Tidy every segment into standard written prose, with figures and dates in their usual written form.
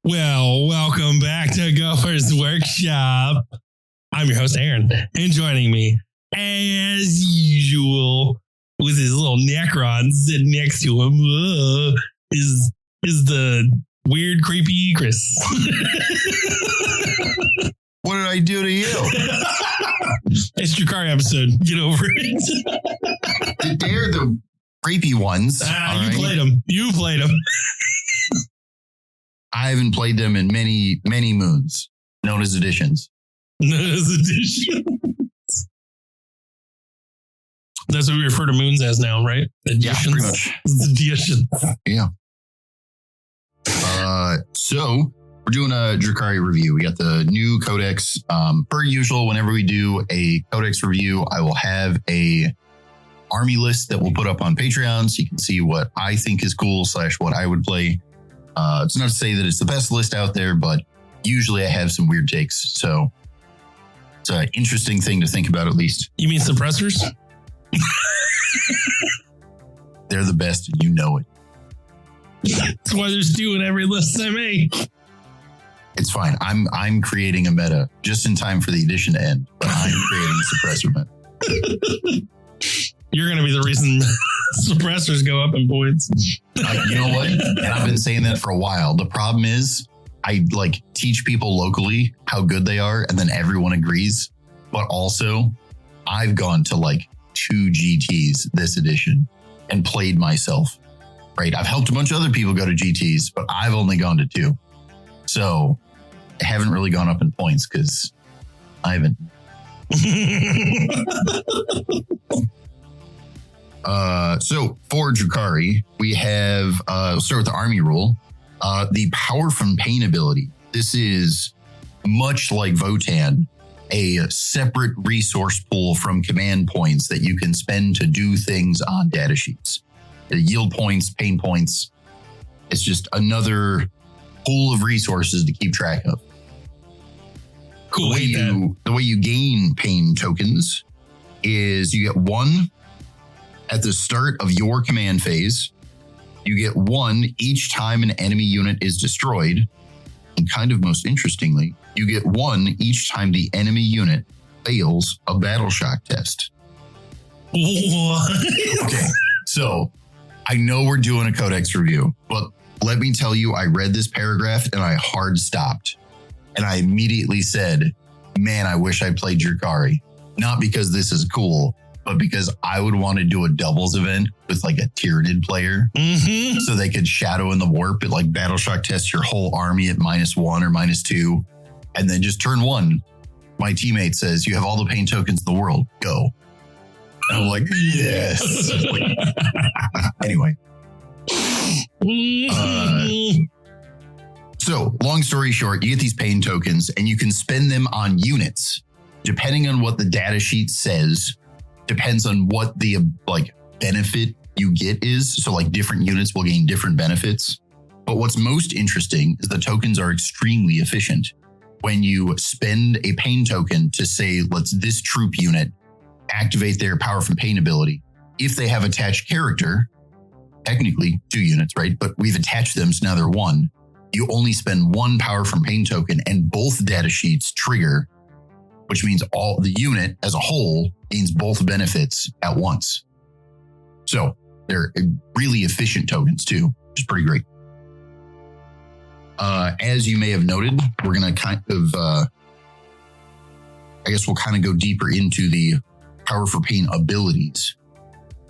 Well, welcome back to Gopher's Workshop. I'm your host, Aaron, and joining me, as usual, with his little Necron sitting next to him, is the weird, creepy Chris. What did I do to you? It's Drukhari episode. Get over it. They're the creepy ones. Played them. You played them. I haven't played them in many, many moons, known as editions. That's what we refer to moons as now, right? Editions. Yeah, pretty much. Editions. Yeah. So we're doing a Drukhari review. We got the new Codex. Per usual, whenever we do a Codex review, I will have a army list that we'll put up on Patreon so you can see what I think is cool / what I would play. It's not to say that it's the best list out there, but usually I have some weird takes. So it's an interesting thing to think about, at least. You mean suppressors? They're the best and you know it. That's why there's two in every list I make. It's fine. I'm creating a meta just in time for the edition to end, but I'm creating a suppressor meta. You're going to be the reason suppressors go up in points. You know what? And I've been saying that for a while. The problem is I teach people locally how good they are, and then everyone agrees. But also, I've gone to 2 GTs this edition and played myself. Right? I've helped a bunch of other people go to GTs, but I've only gone to 2. So I haven't really gone up in points because I haven't. So for Drukhari, we have, we'll start with the army rule, the power from pain ability. This is much like Votan, a separate resource pool from command points that you can spend to do things on data sheets. Yield points, pain points. It's just another pool of resources to keep track of. Cool. The way you gain pain tokens is you get 1 at the start of your command phase. You get 1 each time an enemy unit is destroyed. And kind of most interestingly, you get 1 each time the enemy unit fails a battle shock test. What? Okay, so I know we're doing a Codex review, but let me tell you, I read this paragraph and I hard stopped. And I immediately said, man, I wish I played Drukhari. Not because this is cool, but because I would want to do a doubles event with a Tyranid player. Mm-hmm. So they could shadow in the warp at battle shock test your whole army at -1 or -2. And then just turn 1, my teammate says, you have all the pain tokens in the world. Go. And I'm like, yes. Anyway. So long story short, you get these pain tokens and you can spend them on units. Depending on what the data sheet says, depends on what the benefit you get is. So different units will gain different benefits. But what's most interesting is the tokens are extremely efficient. When you spend a pain token to say, let's this troop unit activate their power from pain ability. If they have attached character, technically 2 units, right? But we've attached them, so now they're 1. You only spend 1 power from pain token and both data sheets trigger, which means all the unit as a whole gains both benefits at once. So they're really efficient tokens too, which is pretty great. As you may have noted, we're going to kind of, we'll kind of go deeper into the power for pain abilities.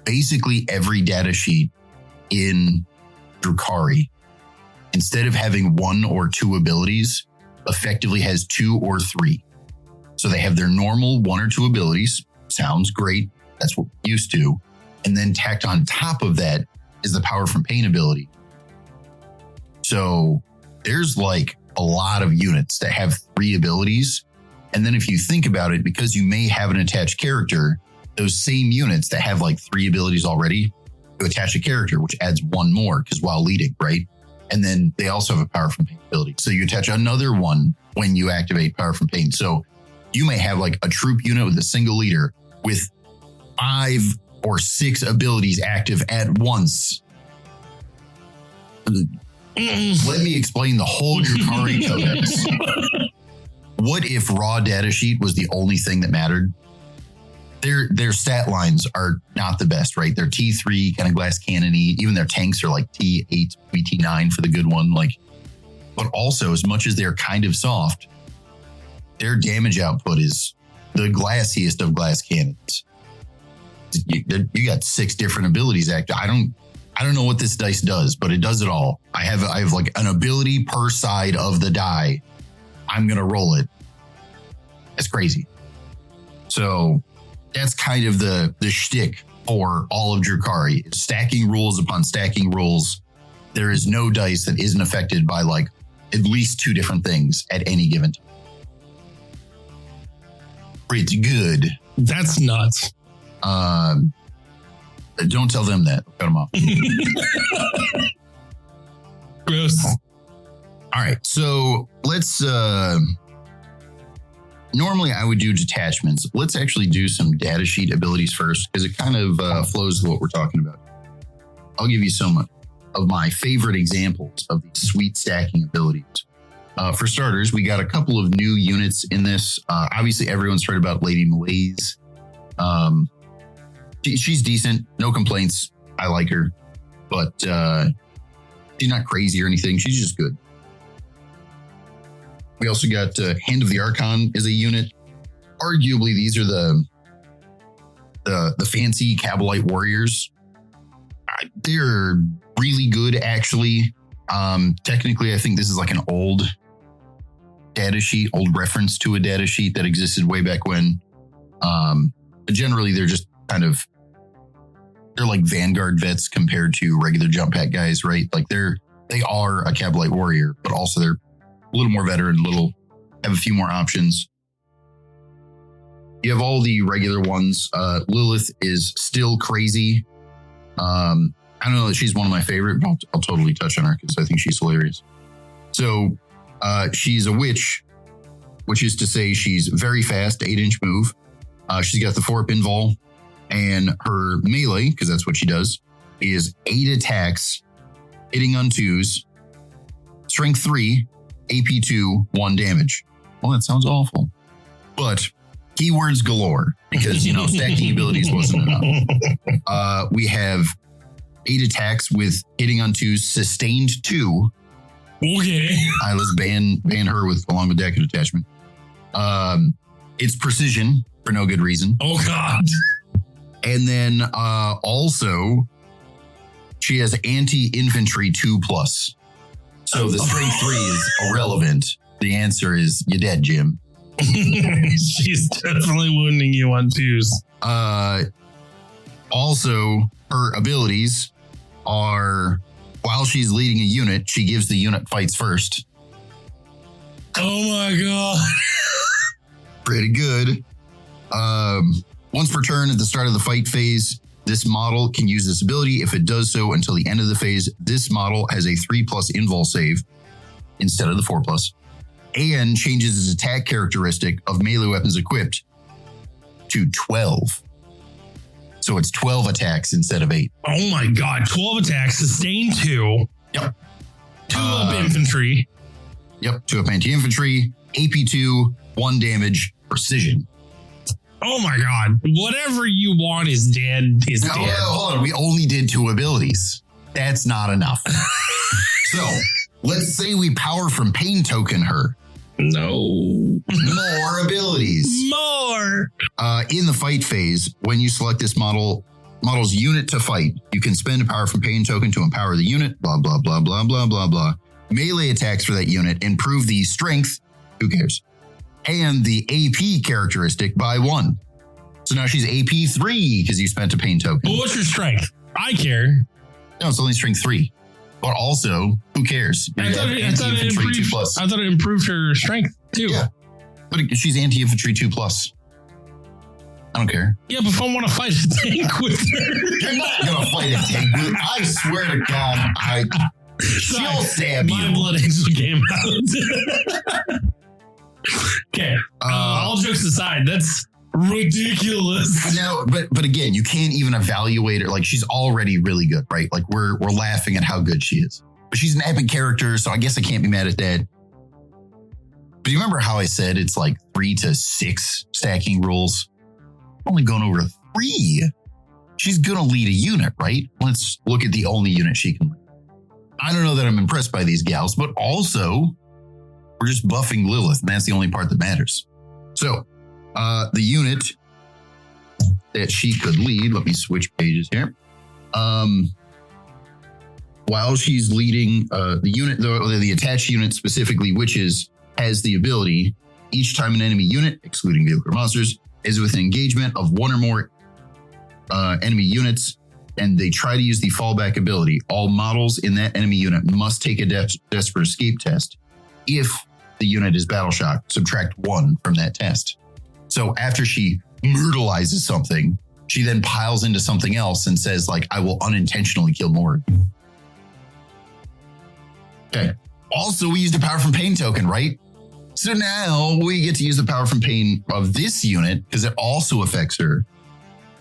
Basically, every data sheet in Drukhari, instead of having 1 or 2 abilities, effectively has 2 or 3. So they have their normal 1 or 2 abilities. Sounds great. That's what we're used to. And then tacked on top of that is the power from pain ability. So there's a lot of units that have 3 abilities. And then if you think about it, because you may have an attached character, those same units that have 3 abilities already, you attach a character, which adds 1 more because while leading, right? And then they also have a power from pain ability. So you attach another 1 when you activate power from pain. So you may have a troop unit with a single leader with 5 or 6 abilities active at once. Let me explain the whole Drukhari Codex. What if raw data sheet was the only thing that mattered? Their stat lines are not the best, right? They're T3 kind of glass cannon-y. Even their tanks are like T8, T9 for the good one. But also, as much as they're kind of soft, their damage output is the glassiest of glass cannons. You got 6 different abilities active. I don't know what this dice does, but it does it all. I have like an ability per side of the die. I'm gonna roll it. That's crazy. So that's kind of the shtick for all of Drukhari. It's stacking rules upon stacking rules. There is no dice that isn't affected by like at least 2 different things at any given time. Pretty good. That's nuts. Don't tell them that. Cut them off. Gross. All right. So let's, normally I would do detachments. Let's actually do some data sheet abilities first because it kind of flows with what we're talking about. I'll give you some of my favorite examples of these sweet stacking abilities. For starters, we got a couple of new units in this. Obviously, everyone's heard about Lady Malaise. She's decent. No complaints. I like her. But she's not crazy or anything. She's just good. We also got Hand of the Archon as a unit. Arguably, these are the fancy Cabalite warriors. They're really good, actually. Technically, I think this is like an old data sheet, old reference to a data sheet that existed way back when. But generally, they're just kind of, they're like Vanguard vets compared to regular jump pack guys, right? Like they are a Cabalite warrior, but also they're a little more veteran, have a few more options. You have all the regular ones. Lilith is still crazy. I don't know that she's one of my favorite, but I'll totally touch on her because I think she's hilarious. So she's a witch, which is to say she's very fast, 8-inch move. She's got the 4-up invul, and her melee, because that's what she does, is 8 attacks, hitting on 2s, strength 3, AP 2, 1 damage. Well, that sounds awful. But keywords galore, because, stacking abilities wasn't enough. We have 8 attacks with hitting on 2s, sustained 2. Okay. Let's ban her along with deck and attachment. It's precision for no good reason. Oh, God. And then also, she has anti-infantry 2+. So the strength 3 is irrelevant. The answer is you're dead, Jim. She's definitely wounding you on 2s. Also, her abilities are, while she's leading a unit, she gives the unit fights first. Oh my God. Pretty good. Once per turn at the start of the fight phase, this model can use this ability. If it does so until the end of the phase, this model has a 3+ invul save instead of the 4+, and changes its attack characteristic of melee weapons equipped to 12. So it's 12 attacks instead of 8. Oh my God. 12 attacks, sustain 2. Yep. 2-up infantry. Yep. 2-up anti-infantry, AP 2, 1 damage, precision. Oh my God. Whatever you want is dead. No, hold on. We only did 2 abilities. That's not enough. So let's say we power from pain token her. No. More abilities. More. In the fight phase, when you select this model's unit to fight, you can spend a power from pain token to empower the unit, blah, blah, blah, blah, blah, blah, blah. Melee attacks for that unit improve the strength, who cares, and the AP characteristic by 1. So now she's AP 3 because you spent a pain token. But what's your strength? I care. No, it's only strength 3. But also, who cares? I thought it improved her strength too. Yeah. But she's anti-infantry 2+. I don't care. Yeah, but if I want to fight a tank with her. You're not going to fight a tank with her. I swear to God, she'll stab you. My blood angel came out. Okay. All jokes aside, that's ridiculous. No, but again, you can't even evaluate her. Like, she's already really good, right? Like, we're laughing at how good she is. But she's an epic character, so I guess I can't be mad at that. But you remember how I said it's like 3 to 6 stacking rules? I'm only going over 3. She's going to lead a unit, right? Let's look at the only unit she can lead. I don't know that I'm impressed by these gals, but also we're just buffing Lilith, and that's the only part that matters. So the unit that she could lead, let me switch pages here. While she's leading the unit, the attached unit, specifically witches, has the ability, each time an enemy unit, excluding vehicle monsters, is within engagement of one or more enemy units, and they try to use the fallback ability, all models in that enemy unit must take a desperate escape test. If the unit is battle shocked, subtract 1 from that test. So after she brutalizes something, she then piles into something else and says, like, I will unintentionally kill more. Okay. Also, we used a power from pain token, right? So now we get to use the power from pain of this unit because it also affects her.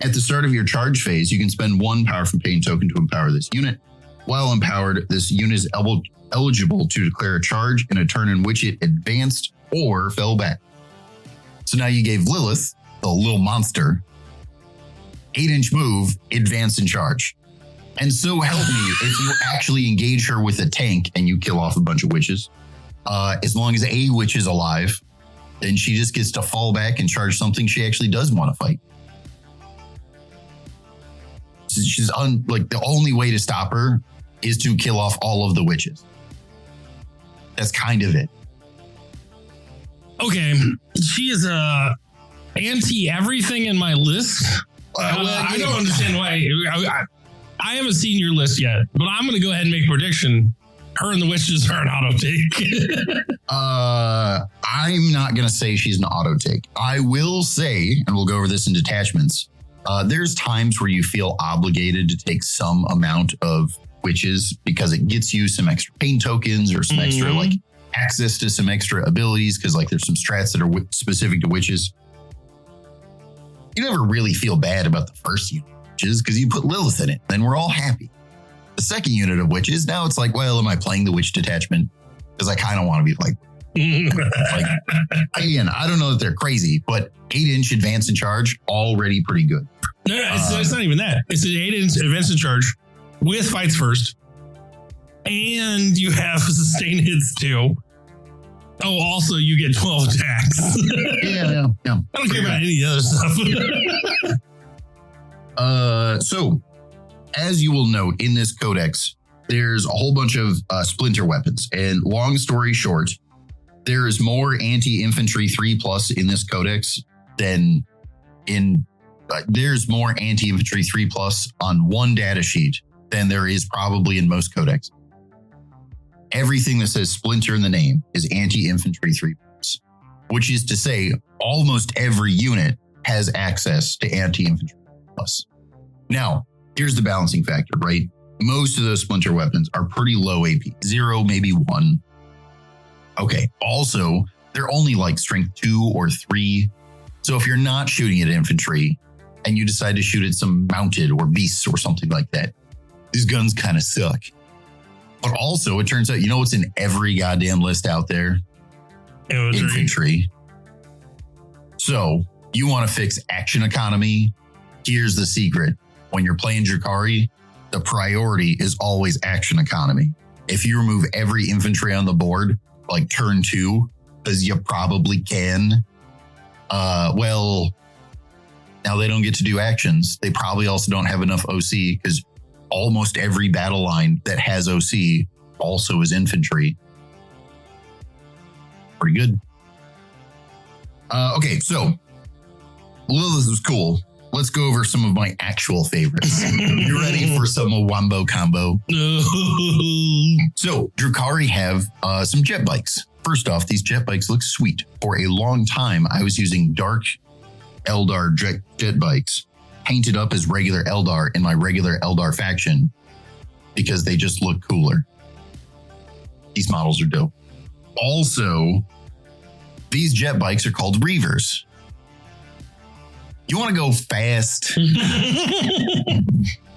At the start of your charge phase, you can spend 1 power from pain token to empower this unit. While empowered, this unit is eligible to declare a charge in a turn in which it advanced or fell back. So now you gave Lilith, the little monster, 8-inch move, advance and charge. And so help me, if you actually engage her with a tank and you kill off a bunch of witches, as long as a witch is alive, then she just gets to fall back and charge something she actually does want to fight. She's the only way to stop her is to kill off all of the witches. That's kind of it. Okay, she is anti everything in my list. I don't understand why. I haven't seen your list yet, but I'm going to go ahead and make a prediction. Her and the witches are an auto take. I'm not going to say she's an auto take. I will say, and we'll go over this in detachments, there's times where you feel obligated to take some amount of witches because it gets you some extra pain tokens or some extra like access to some extra abilities because like there's some strats that are specific to witches. You never really feel bad about the first unit of witches because you put Lilith in it, then we're all happy. The second unit of witches, now it's like, well, am I playing the witch detachment? Because I kind of want to be like, again, I don't know that they're crazy, but 8-inch advance and charge, already pretty good. No, it's not even that. It's an 8-inch advance and charge with fights first. And you have sustain hits too. Oh, also you get 12 attacks. Yeah. I don't care about any other stuff. So, as you will note in this codex, there's a whole bunch of splinter weapons. And long story short, there is more anti-infantry 3+ in this codex than in... there's more anti-infantry 3+ on one data sheet than there is probably in most codex. Everything that says splinter in the name is anti-infantry 3+, which is to say almost every unit has access to anti-infantry 3+. Now, here's the balancing factor, right? Most of those splinter weapons are pretty low AP, 0, maybe 1. Okay, also, they're only like strength 2 or 3. So if you're not shooting at infantry and you decide to shoot at some mounted or beasts or something like that, these guns kind of suck. But also, it turns out, you know what's in every goddamn list out there? Infantry. So, you want to fix action economy? Here's the secret. When you're playing Drukhari, the priority is always action economy. If you remove every infantry on the board, like turn 2, because you probably can, well, now they don't get to do actions. They probably also don't have enough OC because almost every battle line that has OC also is infantry. Pretty good. Okay, so Lilith was cool. Let's go over some of my actual favorites. You ready for some wombo combo? No. So Drukhari have some jet bikes. First off, these jet bikes look sweet. For a long time, I was using dark Eldar jet bikes painted up as regular Eldar in my regular Eldar faction because they just look cooler. These models are dope. Also, these jet bikes are called Reavers. You want to go fast?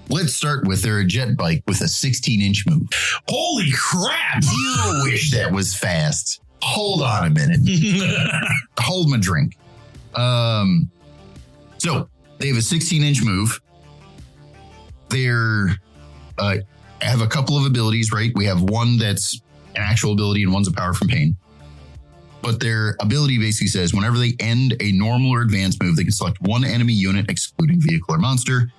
Let's start with their jet bike with a 16-inch move. Holy crap! You wish that was fast. Hold on a minute. Hold my drink. So they have a 16-inch move. They're have a couple of abilities, right? We have one that's an actual ability and one's a power from pain. But their ability basically says whenever they end a normal or advanced move, they can select one enemy unit, excluding vehicle or monster,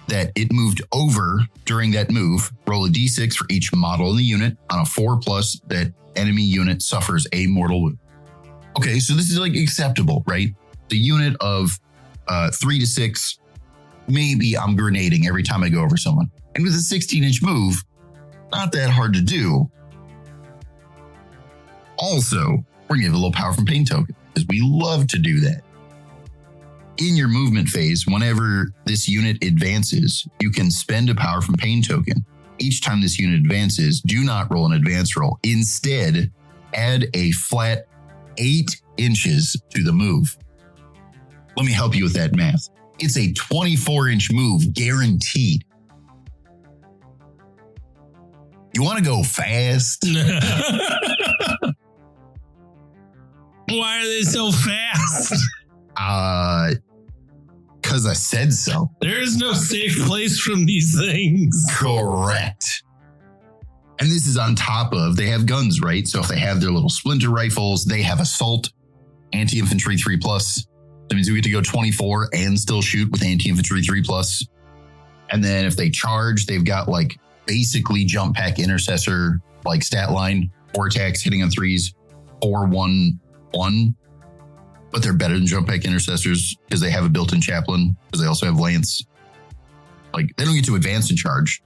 that it moved over during that move. Roll a d6 for each model in the unit. On a 4+, that enemy unit suffers a mortal wound. Okay, so this is like acceptable, right? The unit of 3 to 6, maybe I'm grenading every time I go over someone. And with a 16-inch move, not that hard to do. Also, we're going to give a little power from pain token because we love to do that. In your movement phase, whenever this unit advances, you can spend a power from pain token. Each time this unit advances, do not roll an advance roll. Instead, add a flat 8 inches to the move. Let me help you with that math. It's a 24-inch move, guaranteed. You want to go fast? Why are they so fast? Because I said so. There is no safe place from these things. Correct. And this is on top of, they have guns, right? So if they have their little splinter rifles, they have assault, anti-infantry 3+. That means we get to go 24 and still shoot with anti-infantry 3+. And then if they charge, they've got like basically jump pack intercessor, like stat line, 4 attacks hitting on 3s, 4-1-1. But they're better than jump pack intercessors because they have a built-in chaplain, because they also have lance. Like they don't get to advance and charge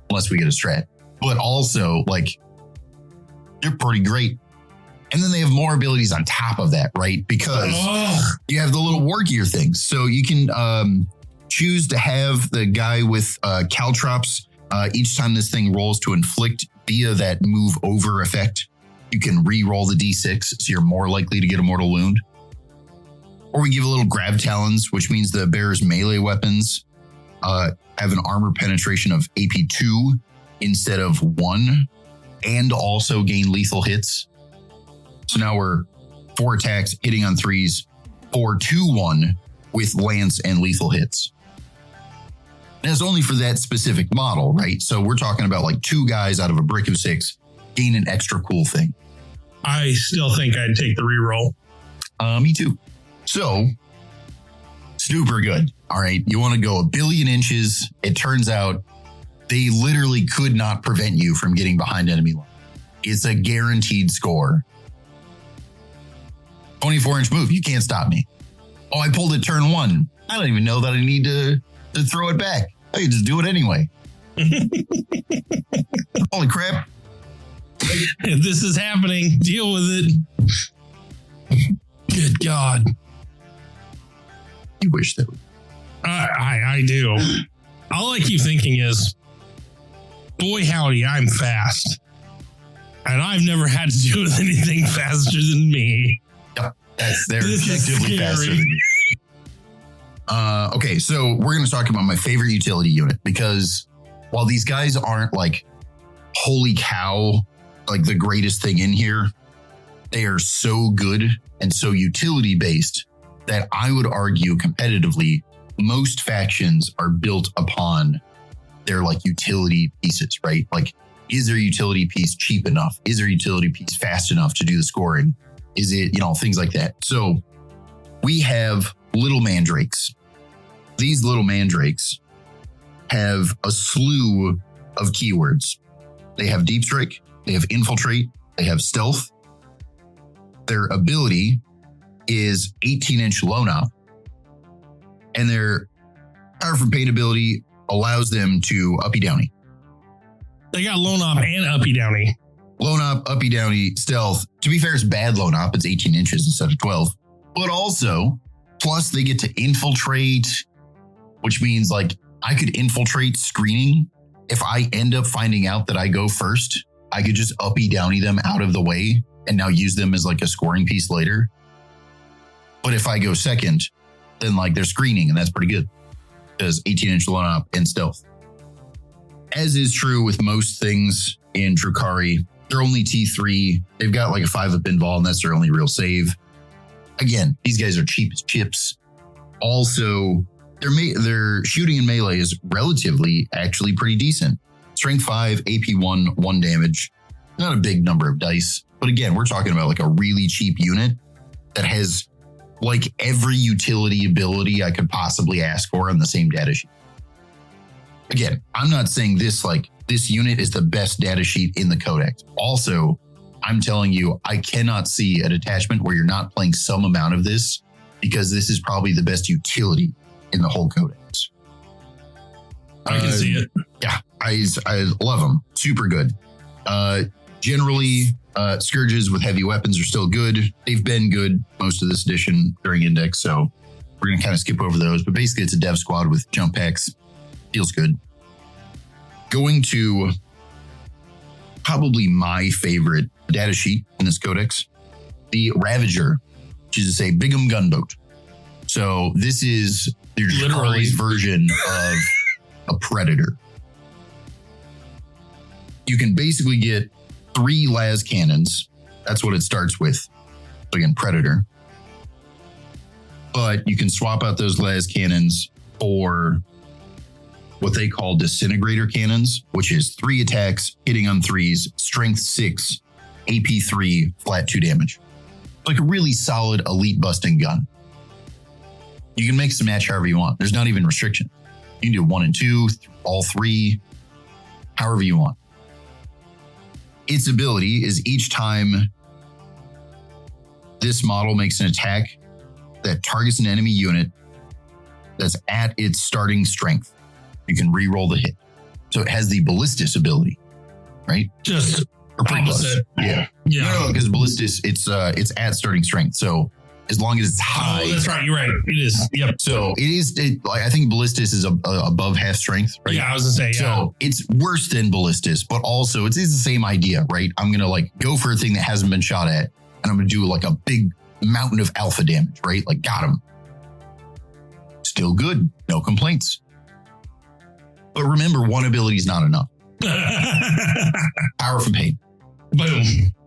unless we get a strat. But also like they're pretty great. And then they have more abilities on top of that, right? Because you have the little war gear things. So you can choose to have the guy with caltrops. Each time this thing rolls to inflict via that move over effect, you can re-roll the d6, so you're more likely to get a mortal wound. Or we give a little grab talons, which means the bearer's melee weapons have an armor penetration of AP 2 instead of 1, and also gain lethal hits. So now we're 4 attacks hitting on 3s, 4-2-1 with lance and lethal hits. And it's only for that specific model, right? So we're talking about like 2 guys out of a brick of 6 gain an extra cool thing. I still think I'd take the reroll. Me too. So, super good. All right. You want to go a billion inches. It turns out they literally could not prevent you from getting behind enemy line. It's a guaranteed score. 24-inch move. You can't stop me. Oh, I pulled it turn 1. I don't even know that I need to throw it back. I can just do it anyway. Holy crap. If this is happening, deal with it. Good God. You wish that. I do. All I keep thinking is, boy, howdy, I'm fast. And I've never had to do with anything faster than me. Yep. They're objectively faster than you. Okay, so we're going to talk about my favorite utility unit, because while these guys aren't like, holy cow, like the greatest thing in here, they are so good and so utility based that I would argue competitively, most factions are built upon their like utility pieces, right? Like, is their utility piece cheap enough? Is their utility piece fast enough to do the scoring? Is it, things like that. So we have little mandrakes. These little mandrakes have a slew of keywords. They have deep strike, they have infiltrate, they have stealth. Their ability is 18-inch lone op, and their power from pain ability allows them to uppy downy. They got lone op and uppy downy. Lone op, uppy downy, stealth. To be fair, it's bad lone op. It's 18 inches instead of 12. But also, plus they get to infiltrate, which means like I could infiltrate screening. If I end up finding out that I go first, I could just uppy downy them out of the way and now use them as like a scoring piece later. But if I go second, then like they're screening, and that's pretty good because 18-inch load up and stealth. As is true with most things in Drukhari, they're only T3. They've got like a 5-up invol, and that's their only real save. Again, these guys are cheap as chips. Also, their shooting and melee is relatively actually pretty decent. Strength 5, AP 1, 1 damage. Not a big number of dice. But again, we're talking about like a really cheap unit that has like every utility ability I could possibly ask for on the same data sheet. Again, I'm not saying this unit is the best data sheet in the Codex. Also, I'm telling you, I cannot see a detachment where you're not playing some amount of this, because this is probably the best utility in the whole Codex. I can see it. Yeah, I love them. Super good. Generally, Scourges with heavy weapons are still good. They've been good most of this edition during Index, so we're going to kind of skip over those. But basically, it's a dev squad with jump packs. Feels good. Going to probably my favorite data sheet in this Codex, the Ravager, which is a Bigham gunboat. So this is the Drukhari's version of a Predator. You can basically get 3 las cannons. That's what it starts with. So again, Predator. But you can swap out those las cannons for what they call disintegrator cannons, which is 3 attacks, hitting on 3s, strength 6, AP 3, flat 2 damage. Like a really solid elite busting gun. You can make some match however you want. There's not even restriction. You can do 1 and 2, all 3, however you want. Its ability is each time this model makes an attack that targets an enemy unit that's at its starting strength, you can re-roll the hit. So it has the Ballistus ability, right? Just or opposite. Yeah. No, because Ballistus, it's at starting strength. So as long as it's high. Oh, that's right. You're right. It is. Yep. So it is, I think Ballistus is above half strength, right? Yeah, I was going to say, yeah. So it's worse than Ballistus, but also it's the same idea, right? I'm going to like go for a thing that hasn't been shot at, and I'm going to do like a big mountain of alpha damage, right? Like got him. Still good. No complaints. But remember, one ability is not enough. Power from Pain. Boom.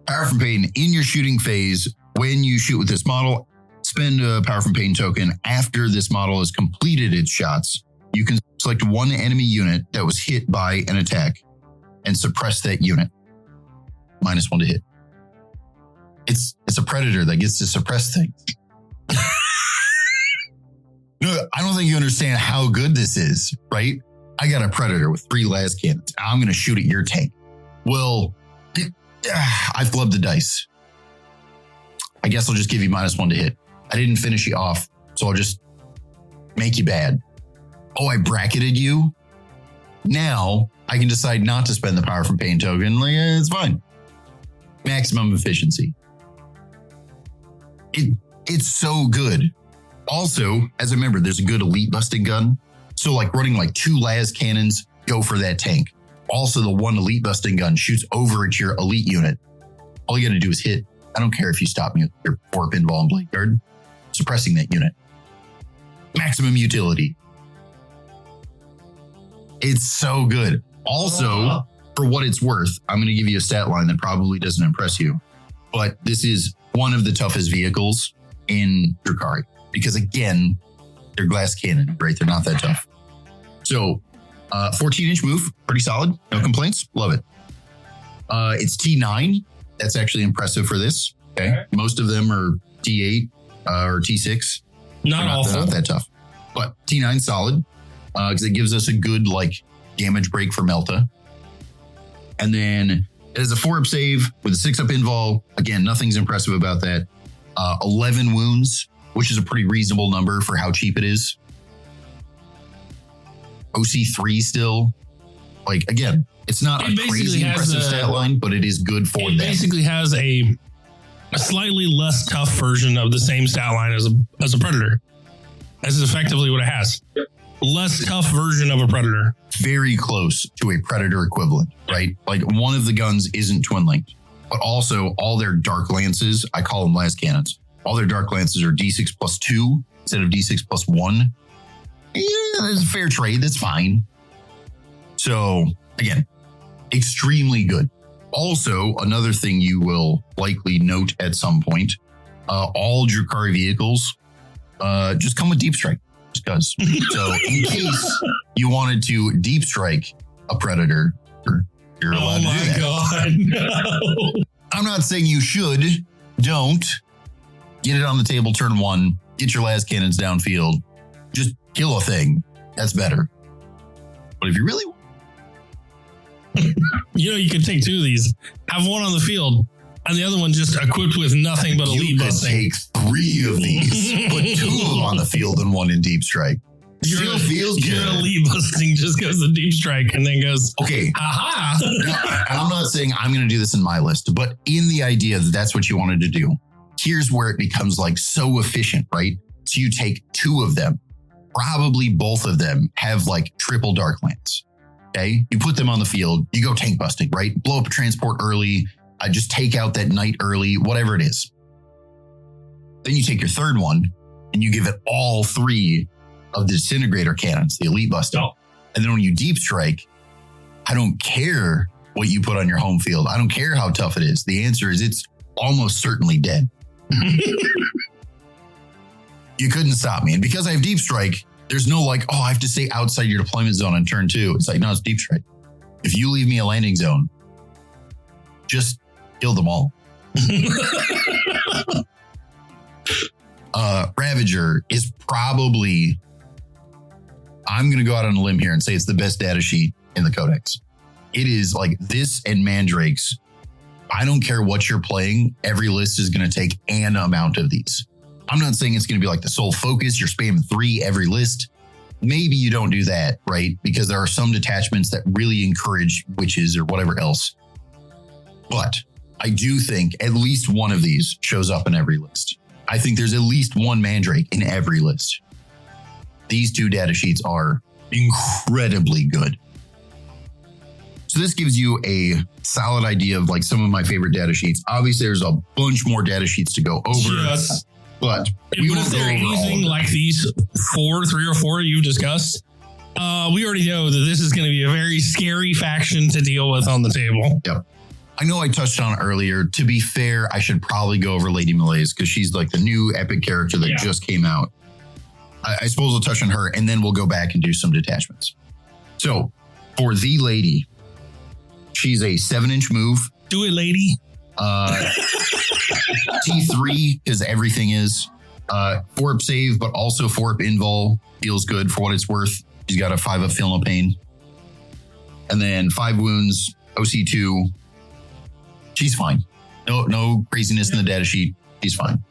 Power from Pain in your shooting phase. When you shoot with this model, spend a Power from Pain token. After this model has completed its shots, you can select one enemy unit that was hit by an attack and suppress that unit. -1 to hit. It's a Predator that gets to suppress things. No, I don't think you understand how good this is, right? I got a Predator with 3 las cannons. I'm going to shoot at your tank. Well, I flubbed the dice. I guess I'll just give you -1 to hit. I didn't finish you off, so I'll just make you bad. Oh, I bracketed you? Now I can decide not to spend the Power from Pain token. Like, it's fine. Maximum efficiency. It's so good. Also, as I remember, there's a good elite busting gun. So like running like 2 las cannons, go for that tank. Also, the 1 elite busting gun shoots over at your elite unit. All you got to do is hit. I don't care if you stop me with your 4 pinball and blade guard, suppressing that unit. Maximum utility. It's so good. Also, for what it's worth, I'm going to give you a stat line that probably doesn't impress you, but this is one of the toughest vehicles in Drukhari because again, they're glass cannon, right? They're not that tough. So 14-inch move, pretty solid. No complaints. Love it. It's T9. That's actually impressive for this. Okay. Most of them are T8 or T6. Not awful. They're not that tough. But T9 solid because it gives us a good like damage break for Melta. And then it has a 4-up save with a 6-up invol. Again, nothing's impressive about that. 11 wounds, which is a pretty reasonable number for how cheap it is. OC3 still. Like, again, it's not a crazy impressive stat line, but it is good for them. It basically has a slightly less tough version of the same stat line as a Predator. This is effectively what it has. Less tough version of a Predator. Very close to a Predator equivalent, right? Like one of the guns isn't twin linked, but also all their dark lances, I call them las cannons. All their dark lances are D6 +2 instead of D6 plus 1. Yeah, there's a fair trade. That's fine. So again, extremely good. Also, another thing you will likely note at some point, all Drukhari vehicles just come with deep strike. Just because. So in case you wanted to deep strike a predator, you're allowed to do that. Oh my God, no. I'm not saying you should. Don't. Get it on the table, turn 1, get your las cannons downfield, just kill a thing. That's better. But if you really want, you can take 2 of these, have one on the field, and the other one just equipped with nothing but elite busting. Take 3 of these, put 2 of them on the field and 1 in deep strike. Still feels good. Your elite busting just goes to deep strike and then goes, okay. Aha. Now, I'm not saying I'm going to do this in my list, but in the idea that that's what you wanted to do, here's where it becomes like so efficient, right? So you take 2 of them, probably both of them have like triple Darklands. Okay. You put them on the field, you go tank busting, right? Blow up a transport early. Just take out that knight early, whatever it is. Then you take your third one and you give it all 3 of the disintegrator cannons, the elite busting. Oh. And then when you deep strike, I don't care what you put on your home field. I don't care how tough it is. The answer is it's almost certainly dead. You couldn't stop me. And because I have deep strike, there's no like, oh, I have to stay outside your deployment zone on turn 2. It's like, no, it's deep strike. If you leave me a landing zone, just kill them all. Ravager is probably, I'm going to go out on a limb here and say it's the best data sheet in the Codex. It is like this and Mandrakes. I don't care what you're playing. Every list is going to take an amount of these. I'm not saying it's going to be like the sole focus. You're spamming 3 every list. Maybe you don't do that, right? Because there are some detachments that really encourage witches or whatever else. But I do think at least one of these shows up in every list. I think there's at least one Mandrake in every list. These 2 data sheets are incredibly good. So this gives you a solid idea of like some of my favorite data sheets. Obviously, there's a bunch more data sheets to go over. Yes. But we if they're anything like these 3 or 4 you've discussed, we already know that this is going to be a very scary faction to deal with on the table. Yep. I know I touched on it earlier. To be fair, I should probably go over Lady Malaise because she's like the new epic character that just came out. I suppose I'll touch on her and then we'll go back and do some detachments. So for the lady, she's a 7-inch move. Do it, lady. T3 because everything is 4-up save, but also 4-up invul feels good for what it's worth. She's got a 5-up feel no pain. And then 5 wounds, OC2. She's fine. No craziness in the data sheet. She's fine.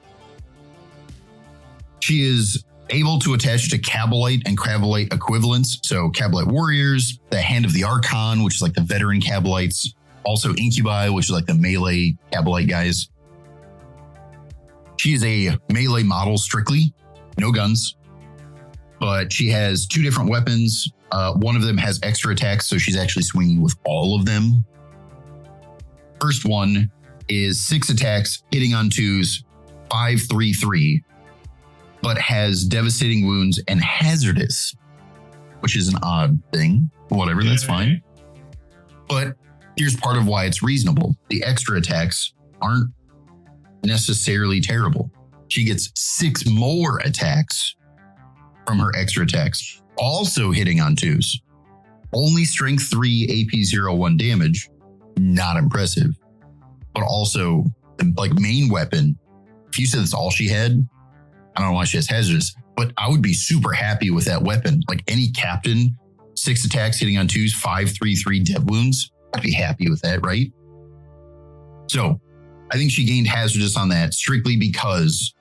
She is able to attach to Cabalite and Cabalite equivalents. So Cabalite warriors, the Hand of the Archon, which is like the veteran Cabalites. Also Incubi, which is like the melee Cabalite guys. She is a melee model strictly, no guns. But she has 2 different weapons. One of them has extra attacks, so she's actually swinging with all of them. First one is 6 attacks, hitting on 2s, 5-3-3, but has devastating wounds and hazardous, which is an odd thing. Whatever, that's fine. But here's part of why it's reasonable. The extra attacks aren't necessarily terrible. She gets 6 more attacks from her extra attacks, also hitting on 2s. Only strength 3, AP 0-1 damage. Not impressive. But also, like main weapon, if you said that's all she had, I don't know why she has hazardous, but I would be super happy with that weapon. Like any captain, 6 attacks hitting on 2s, 5-3-3 dev wounds. I'd be happy with that, right? So I think she gained hazardous on that strictly because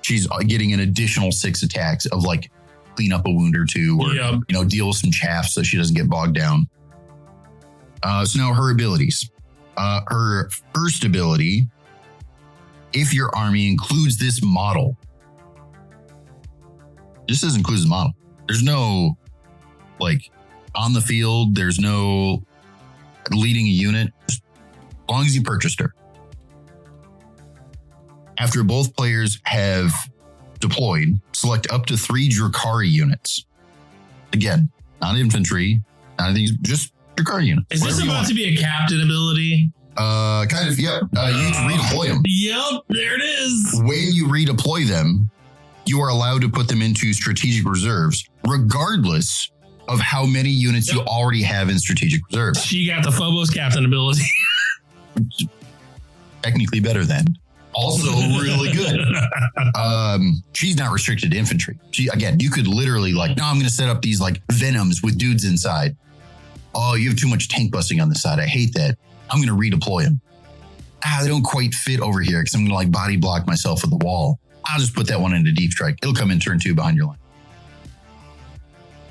she's getting an additional 6 attacks of like clean up a wound or 2 or, deal with some chaff so she doesn't get bogged down. So now her abilities. Her first ability, if your army includes this model, this doesn't include the model. There's no like on the field. There's no leading a unit. As long as you purchased her. After both players have deployed, select up to 3 Drukhari units. Again, not infantry, not anything, just Drukhari units. Is this about to be a captain ability? Kind of, yep. You redeploy them. Yep, there it is. When you redeploy them, you are allowed to put them into strategic reserves, regardless of how many units you already have in strategic reserves. She got the Phobos captain ability. Technically better than. Also really good. She's not restricted to infantry. Again, you could literally no, I'm going to set up these Venoms with dudes inside. Oh, you have too much tank busting on the side. I hate that. I'm going to redeploy them. They don't quite fit over here because I'm going to body block myself with the wall. I'll just put that one into deep strike. It'll come in turn 2 behind your line.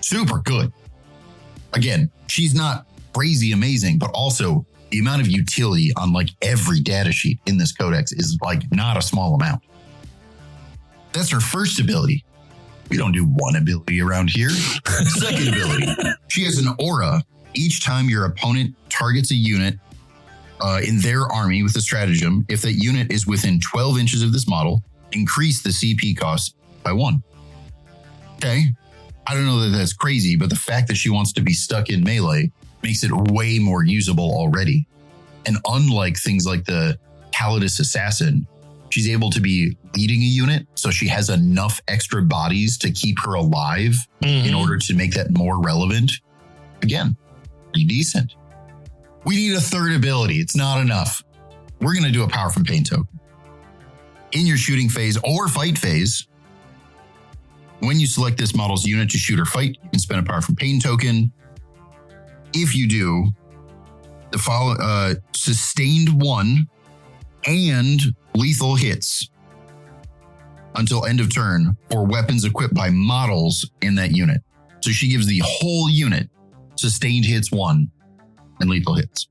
Super good. Again, she's not crazy amazing, but also the amount of utility on every data sheet in this codex is not a small amount. That's her first ability. We don't do one ability around here. Second ability. She has an aura. Each time your opponent targets a unit in their army with a stratagem, if that unit is within 12 inches of this model, increase the CP cost by 1. Okay. I don't know that that's crazy, but the fact that she wants to be stuck in melee makes it way more usable already. And unlike things like the Calidus Assassin, she's able to be leading a unit, so she has enough extra bodies to keep her alive in order to make that more relevant. Again, pretty decent. We need a third ability. It's not enough. We're going to do a Power from Pain token. In your shooting phase or fight phase, when you select this model's unit to shoot or fight, you can spend a Power from Pain token. If you do, the sustained 1 and lethal hits until end of turn for weapons equipped by models in that unit. So she gives the whole unit sustained hits 1 and lethal hits.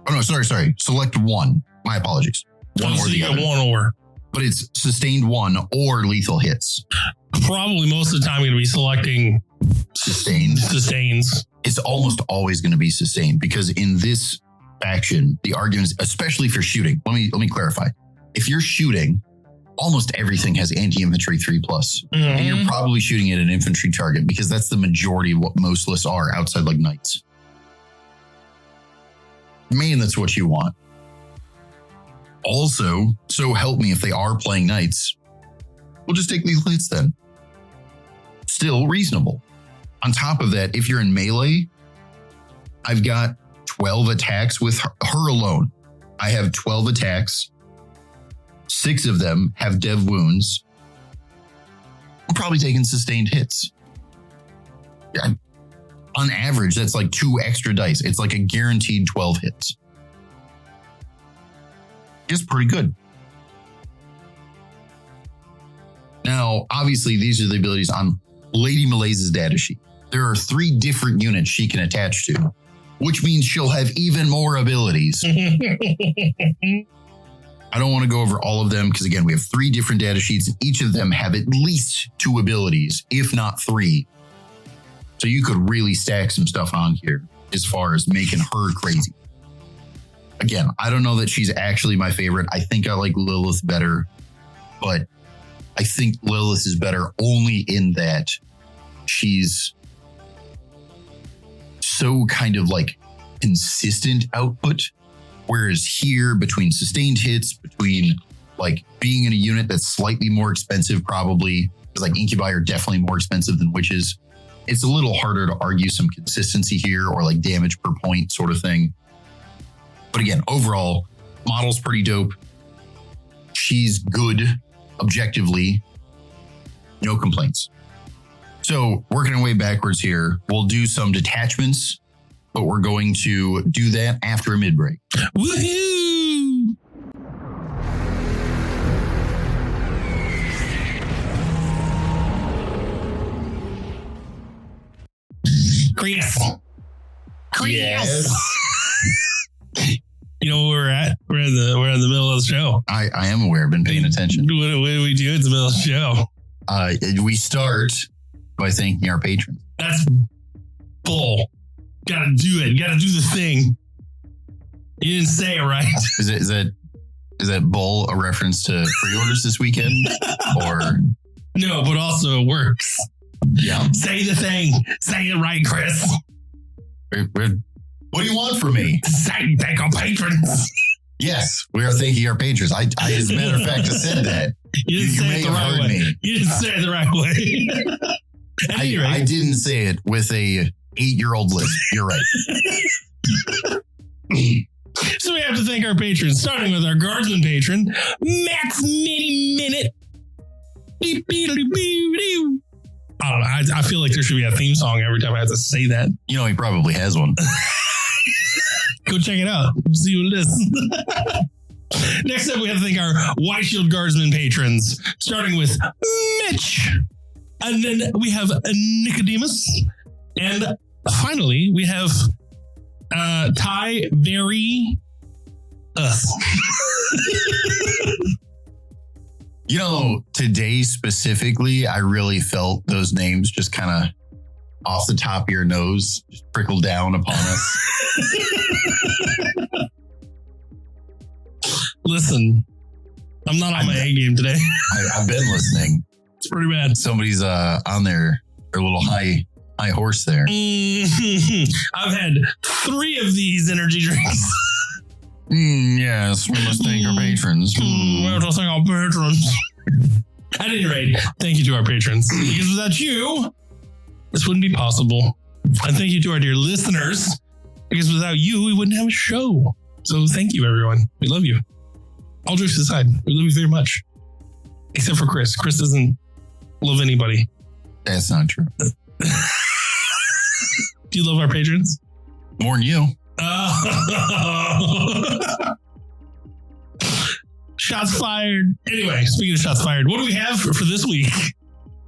Oh no, sorry. Select 1. My apologies. One or the other. One or. But it's sustained 1 or lethal hits. Probably most of the time going to be selecting sustains. It's almost always going to be sustained because in this faction, the arguments, especially for shooting, let me clarify. If you're shooting, almost everything has anti-infantry 3+. And you're probably shooting at an infantry target because that's the majority of what most lists are outside knights. Man, that's what you want. Also, so help me if they are playing knights, we'll just take lethal hits then. Still reasonable. On top of that, if you're in melee, I've got 12 attacks with her alone. I have 12 attacks. 6 of them have dev wounds. I'm probably taking sustained hits. On average, that's 2 extra dice. It's a guaranteed 12 hits. It's pretty good. Now, obviously, these are the abilities on Lady Malais's data sheet. There are 3 different units she can attach to, which means she'll have even more abilities. I don't want to go over all of them because, again, we have 3 different data sheets, and each of them have at least 2 abilities, if not 3. So you could really stack some stuff on here as far as making her crazy. Again, I don't know that she's actually my favorite. I think I like Lilith better, but I think Lilith is better only in that she's so kind of consistent output. Whereas here, between sustained hits, between being in a unit that's slightly more expensive, probably, because Incubi are definitely more expensive than Witches, it's a little harder to argue some consistency here or damage per point sort of thing. But again, overall, model's pretty dope. She's good objectively. No complaints. So working our way backwards here, we'll do some detachments, but we're going to do that after a mid-break. Woohoo! Chris. Yes. You know where we're at? We're in the middle of the show. I am aware. I've been paying attention. What do we do in the middle of the show? We start by thanking our patrons. That's bull. Gotta do it. Gotta do the thing. You didn't say it right. Is that Is that bull a reference to pre-orders this weekend? Or no, but also it works. Yeah. Say the thing. Say it right, Chris. What do you want from me? Thank our patrons. Yes, we are thanking our patrons. I as a matter of fact, I said that. You didn't say it the right way. Me. You didn't say it the right way. I didn't say it with a 8-year-old list. You're right. So we have to thank our patrons, starting with our guardsman patron, Max Mini Minute. I don't know. I feel like there should be a theme song every time I have to say that. You know, he probably has one. Go check it out. See what it is. Next up, we have to thank our White Shield Guardsman patrons, starting with Mitch. And then we have Nicodemus. And finally, we have Ty Very Us. You know, today specifically, I really felt those names just kind of off the top of your nose, just trickle down upon us. Listen, I'm not on my A game today. I've been listening. It's pretty bad. Somebody's on their little high horse there. I've had 3 of these energy drinks. Yes, we must thank our patrons. We have to thank our patrons. At any rate, thank you to our patrons. Because without you, this wouldn't be possible. And thank you to our dear listeners. Because without you, we wouldn't have a show. So thank you, everyone. We love you. All jokes aside, we love you very much. Except for Chris. Chris doesn't love anybody. That's not true. Do you love our patrons? More than you. Shots fired. Anyway, speaking of shots fired, what do we have for this week?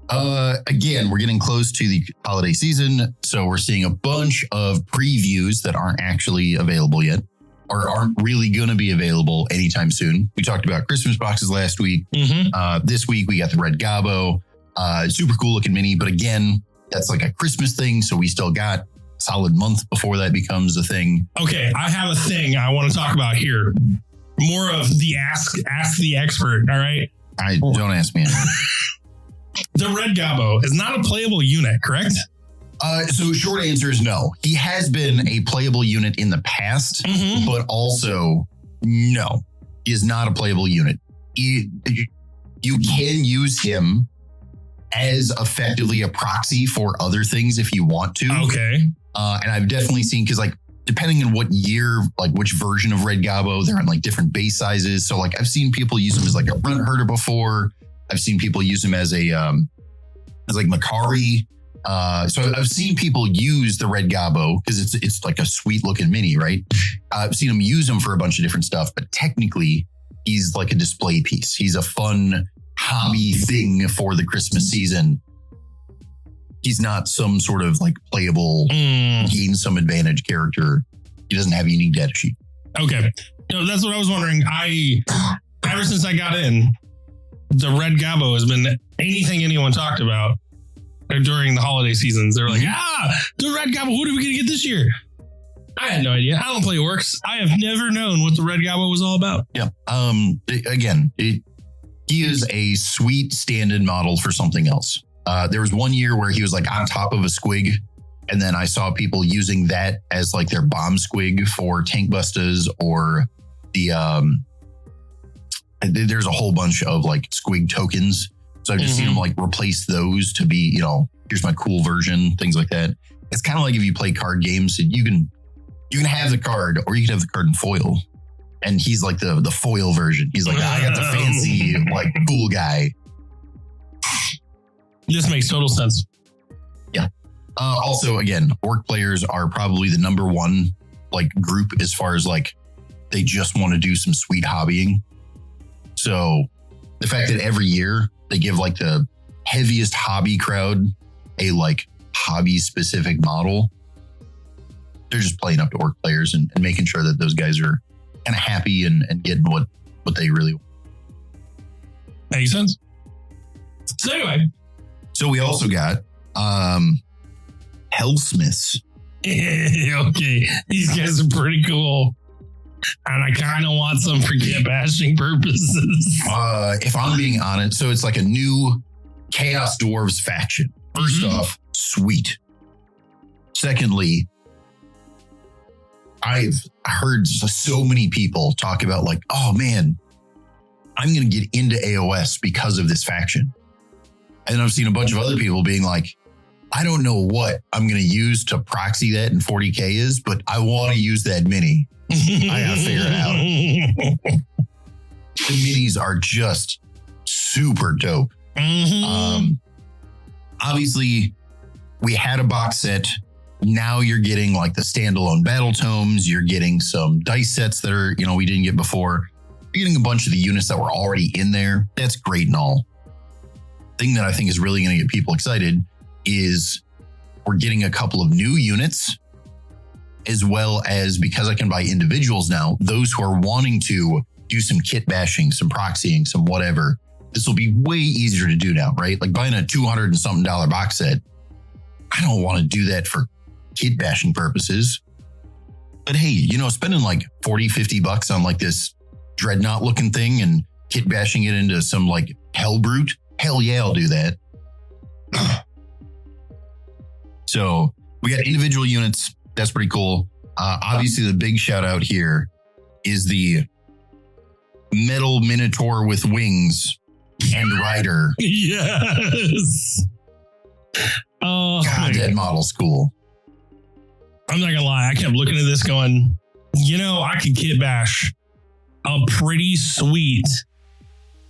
Again, we're getting close to the holiday season, so we're seeing a bunch of previews that aren't actually available yet, or aren't really going to be available anytime soon. We talked about Christmas boxes last week. This week, we got the Red Gobbo. Super cool looking mini, but again, that's like a Christmas thing, so we still got a solid month before that becomes a thing. Okay, I have a thing I want to talk about here. More of the ask the expert, all right? Don't ask me anything. The Red Gobbo is not a playable unit, correct? So short answer is no. He has been a playable unit in the past, but also no, he is not a playable unit. You can use him as effectively a proxy for other things if you want to. Okay. And I've definitely seen, because like, depending on what year, like which version of Red Gobbo, they're in like different base sizes. So like I've seen people use him as like a runt herder before. I've seen people use him as a as like Makari. So I've seen people use the Red Gobbo because it's like a sweet looking mini, right? I've seen them use him for a bunch of different stuff, but technically he's like a display piece. He's a fun hobby thing for the Christmas season. He's not some sort of like playable, gain some advantage character. He doesn't have a unique data sheet. Okay. No, that's what I was wondering. Ever since I got in, the Red Gobbo has been anything anyone talked about during the holiday seasons. They're like, the Red Gobbo, what are we going to get this year? I had no idea. I don't play Orcs. I have never known what the Red Gobbo was all about. Yeah. He is a sweet stand-in model for something else. There was one year where he was like on top of a squig, and then I saw people using that as like their bomb squig for tank busters, or there's a whole bunch of like squig tokens. So I've just seen them like replace those to be, here's my cool version, things like that. It's kind of like if you play card games, you can have the card, or you can have the card in foil. And he's like the foil version. He's like, I got the fancy, like cool guy. This makes total sense. Yeah. Also, again, orc players are probably the number one like group as far as like they just want to do some sweet hobbying. So the fact that every year they give like the heaviest hobby crowd a like hobby specific model, they're just playing up to orc players and making sure that those guys are kind of happy and getting what they really want. Makes sense. So anyway. So we also got Hellsmiths. Okay. These guys are pretty cool. And I kind of want some for kit bashing purposes. If I'm being honest, so it's like a new Chaos Dwarves faction. First off, sweet. Secondly, I've heard so many people talk about like, oh man, I'm going to get into AOS because of this faction. And I've seen a bunch of other people being like, I don't know what I'm going to use to proxy that in 40K is, but I want to use that mini. I got to figure it out. The minis are just super dope. Obviously, we had a box set. Now you're getting like the standalone battle tomes. You're getting some dice sets that are, we didn't get before. You're getting a bunch of the units that were already in there. That's great and all. Thing that I think is really going to get people excited is we're getting a couple of new units, as well as, because I can buy individuals now, those who are wanting to do some kit bashing, some proxying, some whatever. This will be way easier to do now, right? Like buying a $200 and something box set. I don't want to do that for kit bashing purposes. But hey, spending like $40-$50 on like this dreadnought looking thing and kit bashing it into some like hell brute. Hell yeah, I'll do that. So we got individual units. That's pretty cool. Obviously, the big shout out here is the metal minotaur with wings and rider. Yes. Oh, God, that model's cool. I'm not gonna lie. I kept looking at this going, I could kit bash a pretty sweet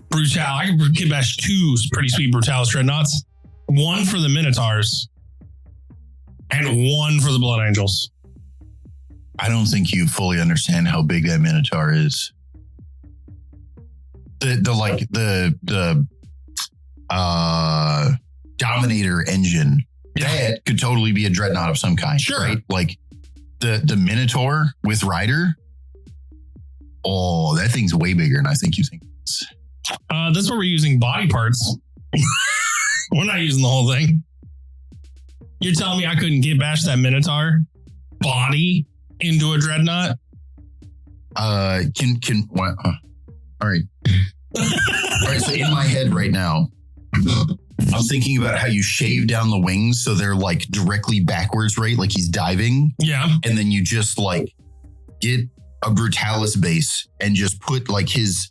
Brutal. I could kit bash two pretty sweet Brutalis Dreadnoughts. One for the Minotaurs and one for the Blood Angels. I don't think you fully understand how big that Minotaur is. The Dominator engine, that could totally be a Dreadnought of some kind, sure. Right? Like the Minotaur with Rider. Oh, that thing's way bigger than I think you think. That's where we're using body parts. We're not using the whole thing. You're telling me I couldn't get bash that Minotaur body into a Dreadnought? All right. All right. So in my head right now, I'm thinking about how you shave down the wings so they're like directly backwards, right? Like he's diving. Yeah. And then you just like get a Brutalis base and just put like his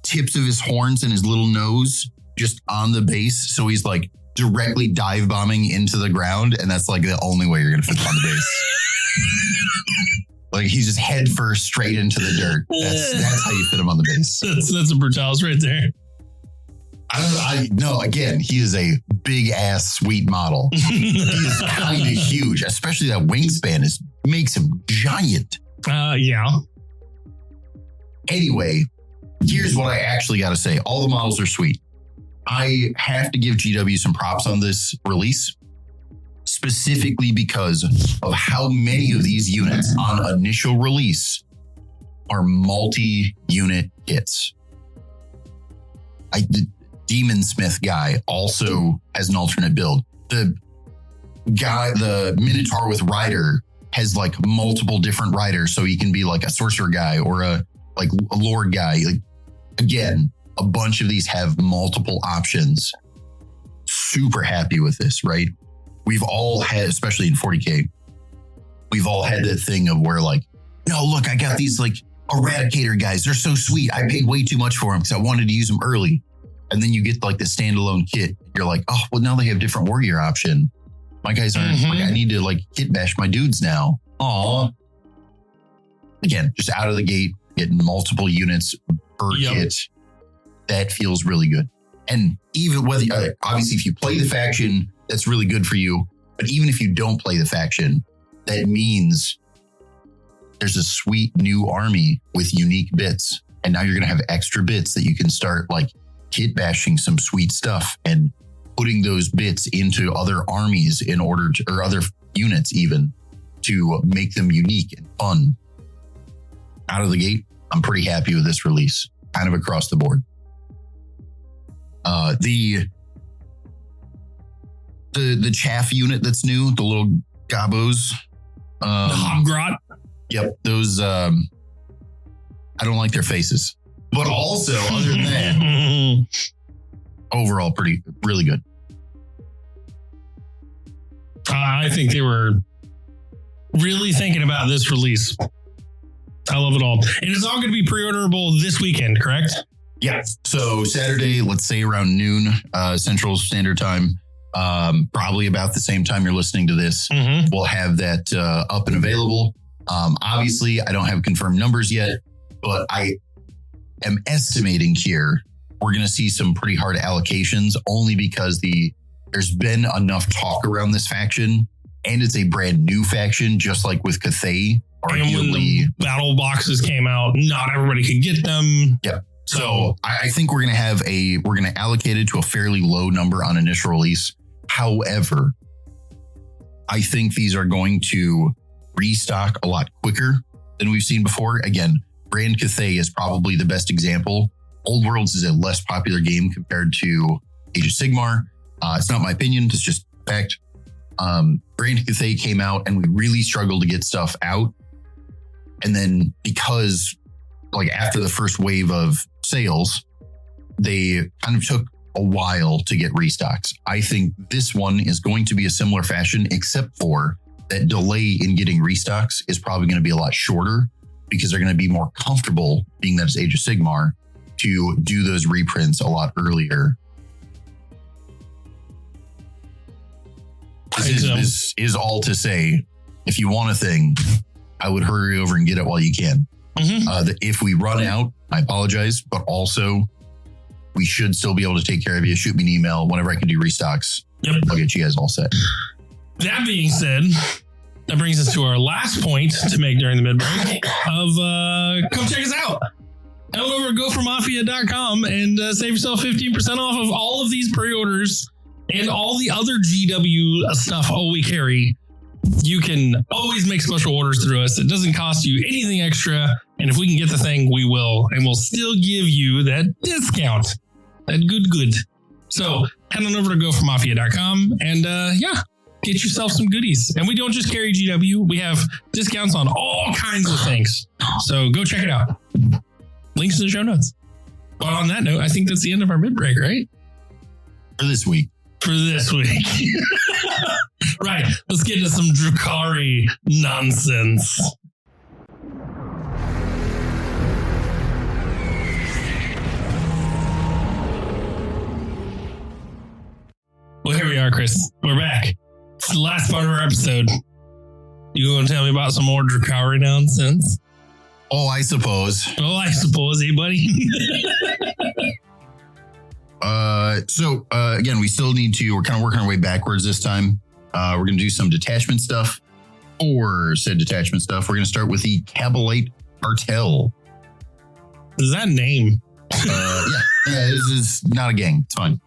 tips of his horns and his little nose just on the base. So he's like directly dive bombing into the ground. And that's like the only way you're going to fit him on the base. Like he's just head first straight into the dirt. That's how you fit him on the base. That's a Brutalis right there. No, again, he is a big ass sweet model. He is kind of huge, especially that wingspan makes him giant. Yeah. Anyway, here's what I actually got to say. All the models are sweet. I have to give GW some props on this release, specifically because of how many of these units on initial release are multi-unit hits. The Demon Smith guy also has an alternate build. The Minotaur with Rider has like multiple different riders, so he can be like a sorcerer guy or a lord guy. Like, again, a bunch of these have multiple options. Super happy with this, right? We've all had, especially in 40K, we've all had that thing of where like, no, look, I got these like Eradicator guys. They're so sweet. I paid way too much for them because I wanted to use them early. And then you get like the standalone kit. You're like, oh, well, now they have different warrior option. My guys aren't like, I need to like kit bash my dudes now. Aw. Again, just out of the gate, getting multiple units per kit. That feels really good. And even whether, obviously, if you play the faction, that's really good for you. But even if you don't play the faction, that means there's a sweet new army with unique bits. And now you're going to have extra bits that you can start like kit bashing some sweet stuff and putting those bits into other armies in order to, or other units even, to make them unique and fun. Out of the gate, I'm pretty happy with this release, kind of across the board. The chaff unit that's new, the little gobos. The Hobgrot. Yep, those I don't like their faces. But also, other than that, overall, really good. I think they were really thinking about this release. I love it all. And it's all going to be pre-orderable this weekend, correct? Yeah. So Saturday, let's say around noon, Central Standard Time, probably about the same time you're listening to this, we'll have that up and available. Obviously, I don't have confirmed numbers yet, but I am estimating here we're going to see some pretty hard allocations only because there's been enough talk around this faction, and it's a brand new faction, just like with Cathay. And when the battle boxes came out, not everybody could get them. Yeah. So I think we're going to allocate it to a fairly low number on initial release. However, I think these are going to restock a lot quicker than we've seen before. Again, Brand Cathay is probably the best example. Old Worlds is a less popular game compared to Age of Sigmar. It's not my opinion. It's just fact. Brand Cathay came out and we really struggled to get stuff out. And then because after the first wave of sales, they kind of took a while to get restocks. I think this one is going to be a similar fashion, except for that delay in getting restocks is probably going to be a lot shorter because they're going to be more comfortable, being that it's Age of Sigmar, to do those reprints a lot earlier. This is all to say, if you want a thing, I would hurry over and get it while you can. If we run out, I apologize, but also we should still be able to take care of you. Shoot me an email whenever I can do restocks. Yep. I'll get you guys all set. That being said, that brings us to our last point to make during the mid-break of come check us out. Head over to gophermafia.com and save yourself 15% off of all of these pre-orders and all the other GW stuff we carry. You can always make special orders through us. It doesn't cost you anything extra. And if we can get the thing, we will. And we'll still give you that discount. That good. So head on over to gophermafia.com and get yourself some goodies. And we don't just carry GW. We have discounts on all kinds of things. So go check it out. Links in the show notes. But on that note, I think that's the end of our mid-break, right? For this week. Right. Let's get into some Drukhari nonsense. Well, here we are, Chris. We're back. It's the last part of our episode. You want to tell me about some more Drukhari nonsense? Oh, I suppose. Hey, buddy. Again, we still need to, we're kind of working our way backwards this time. We're going to do some detachment stuff. For said detachment stuff, we're going to start with the Kabalite Cartel. Is that a name? This is not a gang. It's fine.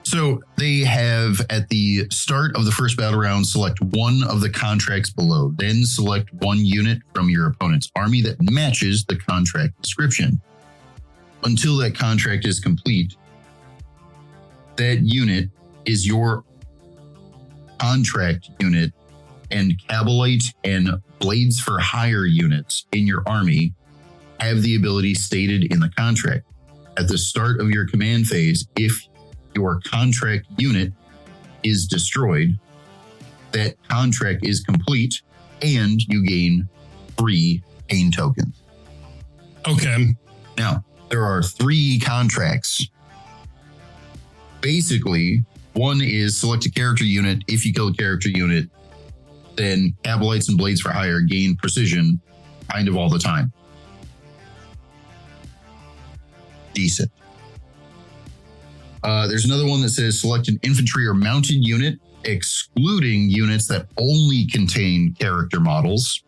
So they have, at the start of the first battle round, select one of the contracts below. Then select one unit from your opponent's army that matches the contract description. Until that contract is complete, that unit is your contract unit, and Kabalite and Blades for Hire units in your army have the ability stated in the contract. At the start of your command phase, if your contract unit is destroyed, that contract is complete and you gain 3 pain tokens. Okay. Now, there are 3 contracts. Basically, one is select a character unit. If you kill a character unit, then Kabalites and Blades for Hire gain precision kind of all the time. Decent. There's another one that says select an infantry or mounted unit, excluding units that only contain character models.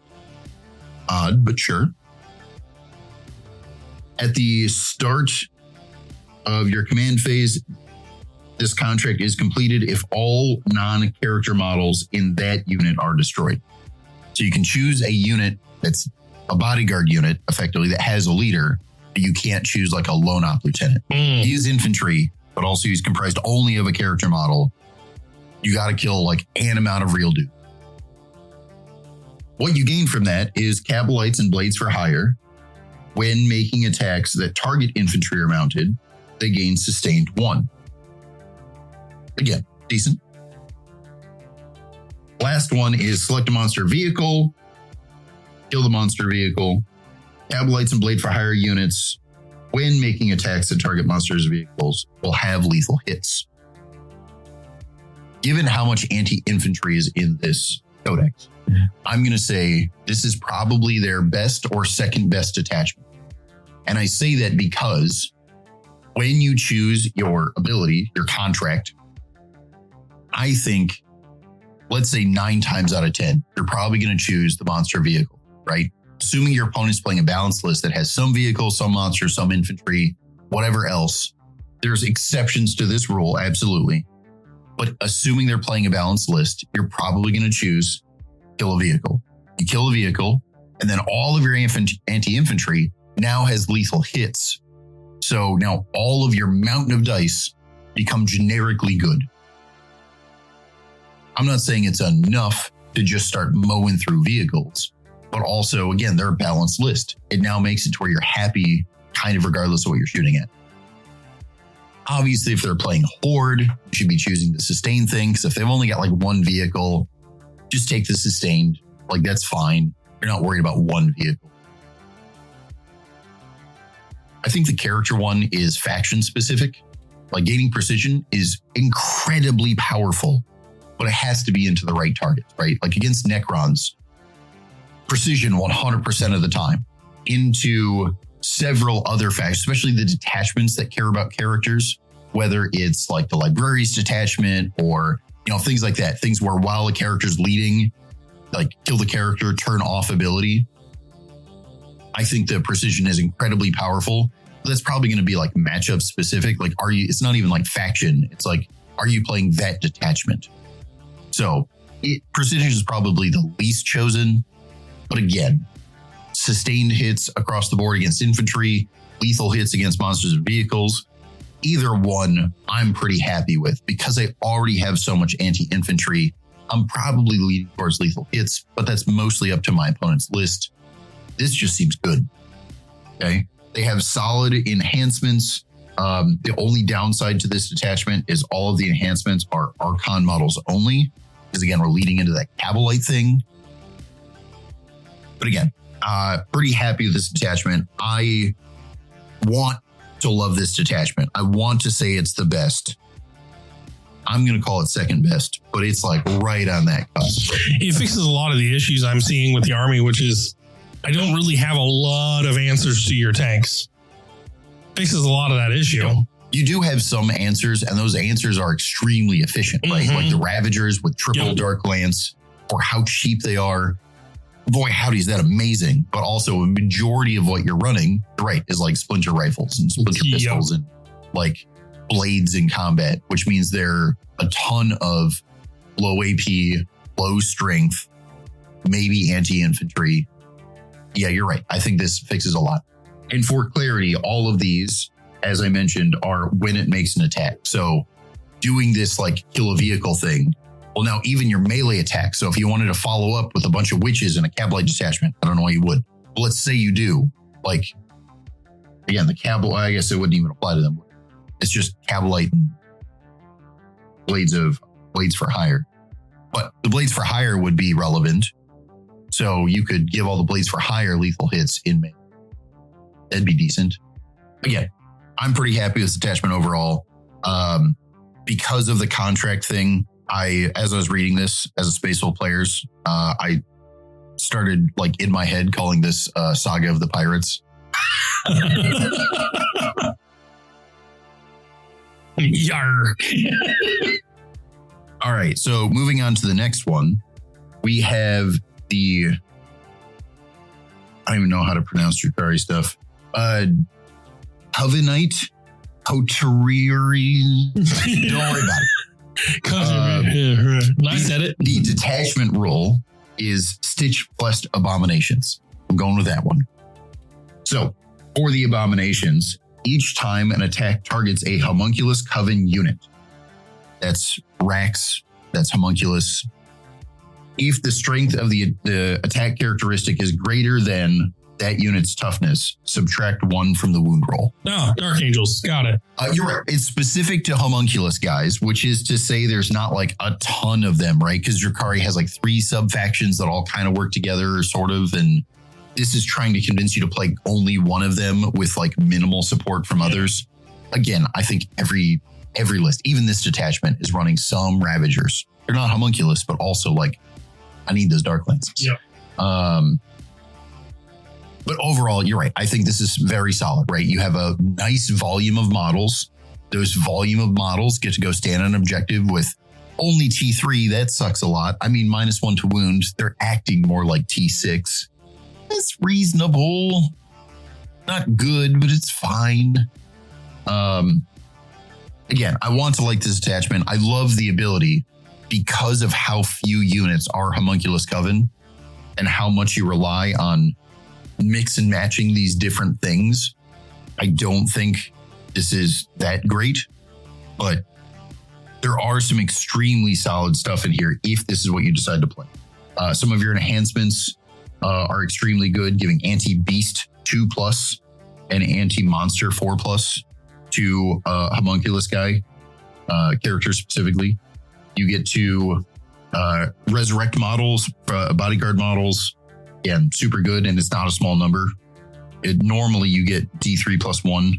Odd, but sure. At the start of your command phase, this contract is completed if all non-character models in that unit are destroyed. So you can choose a unit that's a bodyguard unit, effectively, that has a leader, but you can't choose like a lone op lieutenant. He is infantry, but also he's comprised only of a character model. You got to kill like an amount of real dude. What you gain from that is Cabalites and Blades for Hire. When making attacks that target infantry are mounted, they gain sustained 1. Again, decent. Last one is select a monster vehicle, kill the monster vehicle. Cabalites and Blade for Hire units, when making attacks that target monsters' vehicles, will have lethal hits. Given how much anti-infantry is in this codex, I'm going to say this is probably their best or second best attachment. And I say that because when you choose your ability, your contract, I think, let's say 9 times out of 10, you're probably going to choose the monster vehicle, right? Assuming your opponent's playing a balanced list that has some vehicles, some monsters, some infantry, whatever else. There's exceptions to this rule, absolutely. But assuming they're playing a balanced list, you're probably going to choose kill a vehicle. You kill a vehicle, and then all of your anti-infantry now has lethal hits. So now all of your mountain of dice become generically good. I'm not saying it's enough to just start mowing through vehicles, but also, again, they're a balanced list. It now makes it to where you're happy kind of regardless of what you're shooting at. Obviously, if they're playing Horde, you should be choosing the sustain thing, because if they've only got like one vehicle, just take the sustained. Like, that's fine. You're not worried about one vehicle. I think the character one is faction specific. Like, gaining precision is incredibly powerful, but it has to be into the right targets, right? Like against Necrons, precision 100% of the time. Into several other factions, especially the detachments that care about characters, whether it's like the Libraries detachment or, things like that. Things where while a character's leading, like kill the character, turn off ability. I think the precision is incredibly powerful. That's probably going to be like matchup specific. Like, it's not even like faction. It's like, are you playing that detachment? So precision is probably the least chosen. But again, sustained hits across the board against infantry, lethal hits against monsters and vehicles. Either one, I'm pretty happy with because I already have so much anti-infantry. I'm probably leaning towards lethal hits, but that's mostly up to my opponent's list. This just seems good. Okay. They have solid enhancements. The only downside to this detachment is all of the enhancements are Archon models only. Because again, we're leading into that Cabalite thing. But again, pretty happy with this detachment. I want to love this detachment. I want to say it's the best. I'm going to call it second best, but it's like right on that cusp. It fixes a lot of the issues I'm seeing with the army, which is I don't really have a lot of answers to your tanks. Fixes a lot of that issue. You do have some answers, and those answers are extremely efficient, right? Like the Ravagers with triple Dark Lance, for how cheap they are. Boy, howdy, is that amazing. But also a majority of what you're running, right, is like splinter rifles and splinter pistols and like blades in combat, which means they're a ton of low AP, low strength, maybe anti-infantry. Yeah, you're right. I think this fixes a lot. And for clarity, all of these, as I mentioned, are when it makes an attack. So doing this like kill a vehicle thing, well, now even your melee attack. So if you wanted to follow up with a bunch of witches and a Cabalite detachment, I don't know why you would. But let's say you do. Like, again, the Cabalite, I guess it wouldn't even apply to them. It's just Cabalite and Blades for Hire. But the Blades for Hire would be relevant. So you could give all the Blades for Hire lethal hits in melee. That'd be decent. Again, I'm pretty happy with this attachment overall. Because of the contract thing, as I was reading this as a Space Wolf players, I started like in my head calling this Saga of the Pirates. Yarr. All right. So moving on to the next one, we have the, I don't even know how to pronounce Drukhari stuff. Covenite Coterie. Don't worry about it. I said it. The detachment rule is Stitch Flest Abominations. I'm going with that one. So for the Abominations, each time an attack targets a Homunculus Coven unit, that's Rax, that's Homunculus, if the strength of the attack characteristic is greater than that unit's toughness, subtract 1 from the wound roll. No, Dark Angels. Got it. You're right. It's specific to homunculus guys, which is to say there's not like a ton of them, right? Because Drukhari has like 3 sub-factions that all kind of work together, sort of. And this is trying to convince you to play only one of them with like minimal support from others. Again, I think every list, even this detachment, is running some Ravagers. They're not homunculus, but also like, I need those Dark Lances. Yeah. But overall, you're right. I think this is very solid, right? You have a nice volume of models. Those volume of models get to go stand on objective with only T3. That sucks a lot. I mean, -1 to wound. They're acting more like T6. It's reasonable. Not good, but it's fine. Again, I want to like this attachment. I love the ability because of how few units are Homunculus Coven and how much you rely on mix and matching these different things. I don't think this is that great, but there are some extremely solid stuff in here if this is what you decide to play. Some of your enhancements are extremely good, giving anti-beast 2+ and anti-monster 4+ to homunculus guy characters specifically. You get to resurrect models, bodyguard models. Again, super good, and it's not a small number. Normally you get D3 + 1.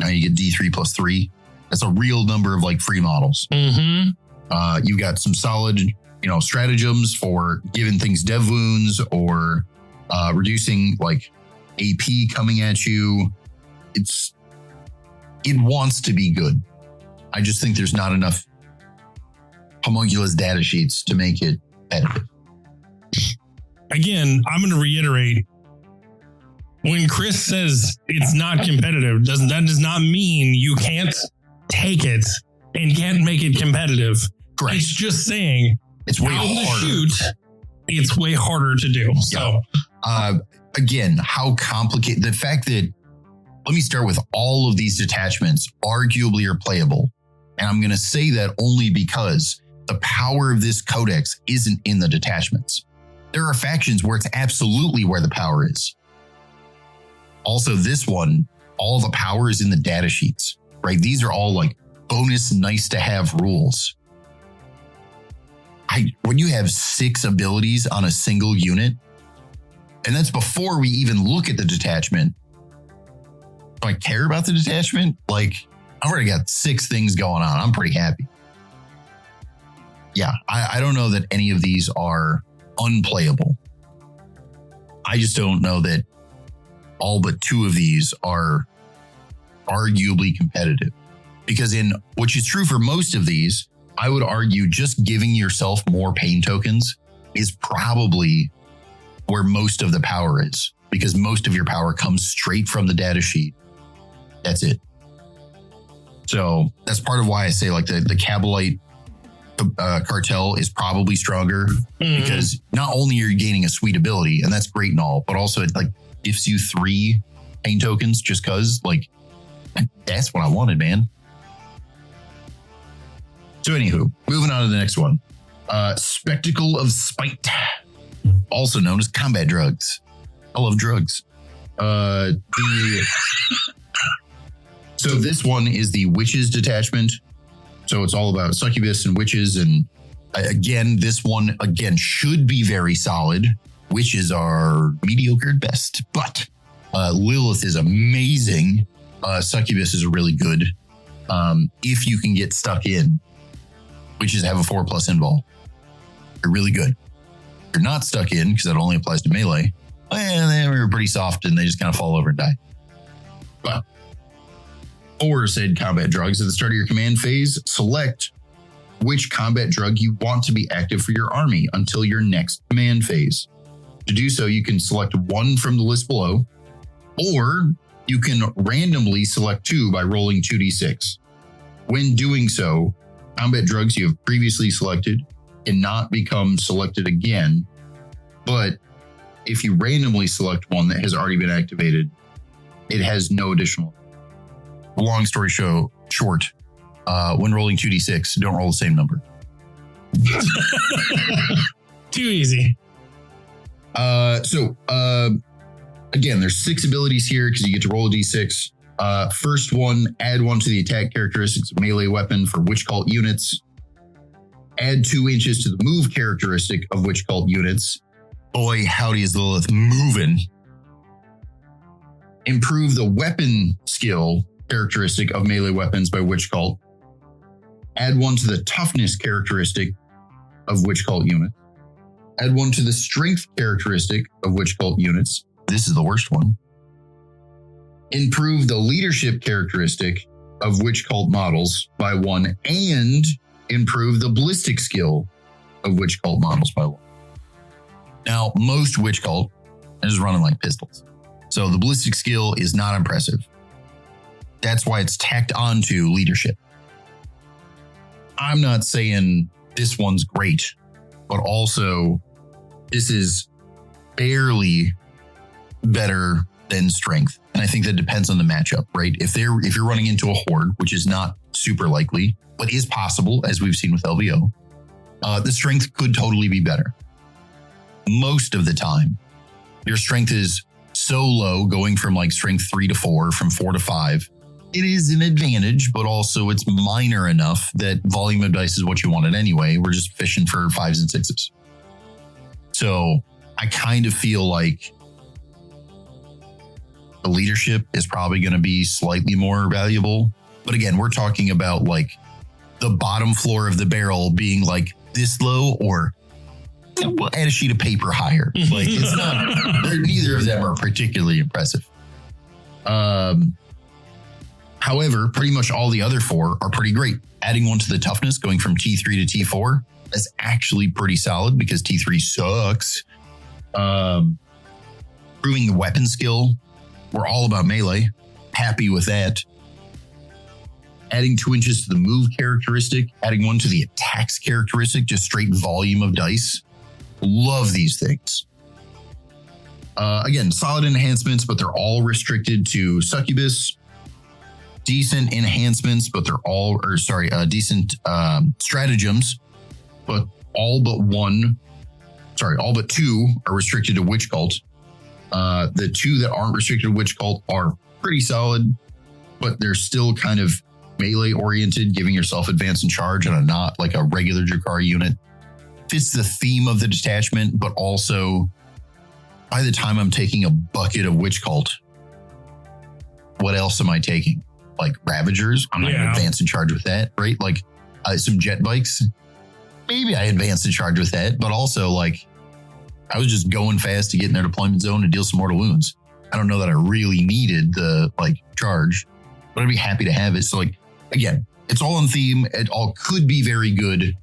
Now you get D3 + 3. That's a real number of like free models. Mm-hmm. You got some solid, stratagems for giving things dev wounds or reducing like AP coming at you. It wants to be good. I just think there's not enough homunculus data sheets to make it competitive. Again, I'm going to reiterate. When Chris says it's not competitive, that does not mean you can't take it and can't make it competitive. Correct. It's just saying it's way harder. It's way harder to do. So, again, how complicated the fact that, let me start with all of these detachments arguably are playable. And I'm going to say that only because the power of this codex isn't in the detachments. There are factions where it's absolutely where the power is. Also, this one, all the power is in the data sheets, right? These are all like bonus, nice to have rules. When you have 6 abilities on a single unit, and that's before we even look at the detachment. Do I care about the detachment? Like, I've already got 6 things going on. I'm pretty happy. Yeah, I don't know that any of these are unplayable. I just don't know that all but 2 of these are arguably competitive. Because which is true for most of these, I would argue just giving yourself more pain tokens is probably where most of the power is. Because most of your power comes straight from the data sheet. That's it. So that's part of why I say like the Kabalite cartel is probably stronger because not only are you gaining a sweet ability, and that's great and all, but also it like gives you 3 pain tokens just because like that's what I wanted, man. So anywho, moving on to the next one. Spectacle of Spite, also known as combat drugs. I love drugs. So this one is the Witches detachment. So it's all about succubus and witches. And again, this one, should be very solid. Witches are mediocre at best, but Lilith is amazing. Succubus is really good. If you can get stuck in, witches have a 4+ invul. They're really good. If you're not stuck in, because that only applies to melee, well, they're pretty soft and they just kind of fall over and die. But for said combat drugs, at the start of your command phase, select which combat drug you want to be active for your army until your next command phase. To do so, you can select 1 from the list below, or you can randomly select 2 by rolling 2d6. When doing so, combat drugs you have previously selected cannot become selected again, but if you randomly select one that has already been activated, it has no additional. Long story short, when rolling 2d6, don't roll the same number. Too easy. Again, there's 6 abilities here because you get to roll a d6. First one, add 1 to the attack characteristics of melee weapon for witch cult units. Add 2 inches to the move characteristic of witch cult units. Boy, howdy is Lilith moving. Improve the weapon skill characteristic of melee weapons by witch cult. Add 1 to the toughness characteristic of witch cult units. Add 1 to the strength characteristic of witch cult units. This is the worst one. Improve the leadership characteristic of witch cult models by 1 and improve the ballistic skill of witch cult models by 1. Now, most witch cult is running like pistols. So the ballistic skill is not impressive. That's why it's tacked onto leadership. I'm not saying this one's great, but also this is barely better than strength. And I think that depends on the matchup, right? If you're running into a horde, which is not super likely, but is possible, as we've seen with LVO, the strength could totally be better. Most of the time, your strength is so low, going from like strength 3 to 4, from 4 to 5. It is an advantage, but also it's minor enough that volume of dice is what you wanted anyway. We're just fishing for 5s and 6s. So I kind of feel like the leadership is probably going to be slightly more valuable. But again, we're talking about like the bottom floor of the barrel being like this low, or we'll add a sheet of paper higher. Like it's not, neither of them are particularly impressive. However, pretty much all the other 4 are pretty great. Adding 1 to the toughness, going from T3 to T4, is actually pretty solid because T3 sucks. Improving the weapon skill. We're all about melee. Happy with that. Adding 2 inches to the move characteristic. Adding 1 to the attacks characteristic. Just straight volume of dice. Love these things. Again, solid enhancements, but they're all restricted to Succubus. Decent enhancements, but they're all, decent stratagems, but all but 2 are restricted to Witch Cult. The 2 that aren't restricted to Witch Cult are pretty solid, but they're still kind of melee oriented, giving yourself advance and charge on a not like a regular Drukhari unit. Fits the theme of the detachment, but also by the time I'm taking a bucket of Witch Cult, what else am I taking? Like Ravagers? I'm not going to advance and charge with that, right? Like some jet bikes. Maybe I advanced and charge with that, but also like I was just going fast to get in their deployment zone to deal some mortal wounds. I don't know that I really needed the like charge, but I'd be happy to have it. So like, again, it's all on theme. It all could be very good.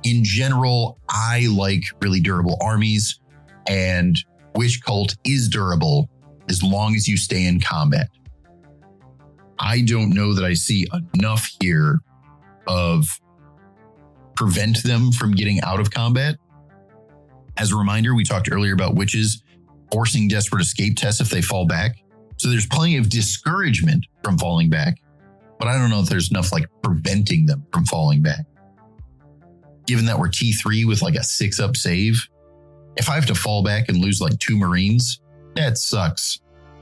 In general, I like really durable armies, and Witch Cult is durable as long as you stay in combat. I don't know that I see enough here of prevent them from getting out of combat. As a reminder, we talked earlier about witches forcing desperate escape tests if they fall back. So there's plenty of discouragement from falling back, but I don't know if there's enough like preventing them from falling back. Given that we're T3 with like a 6-up save, if I have to fall back and lose like 2 Marines, that sucks.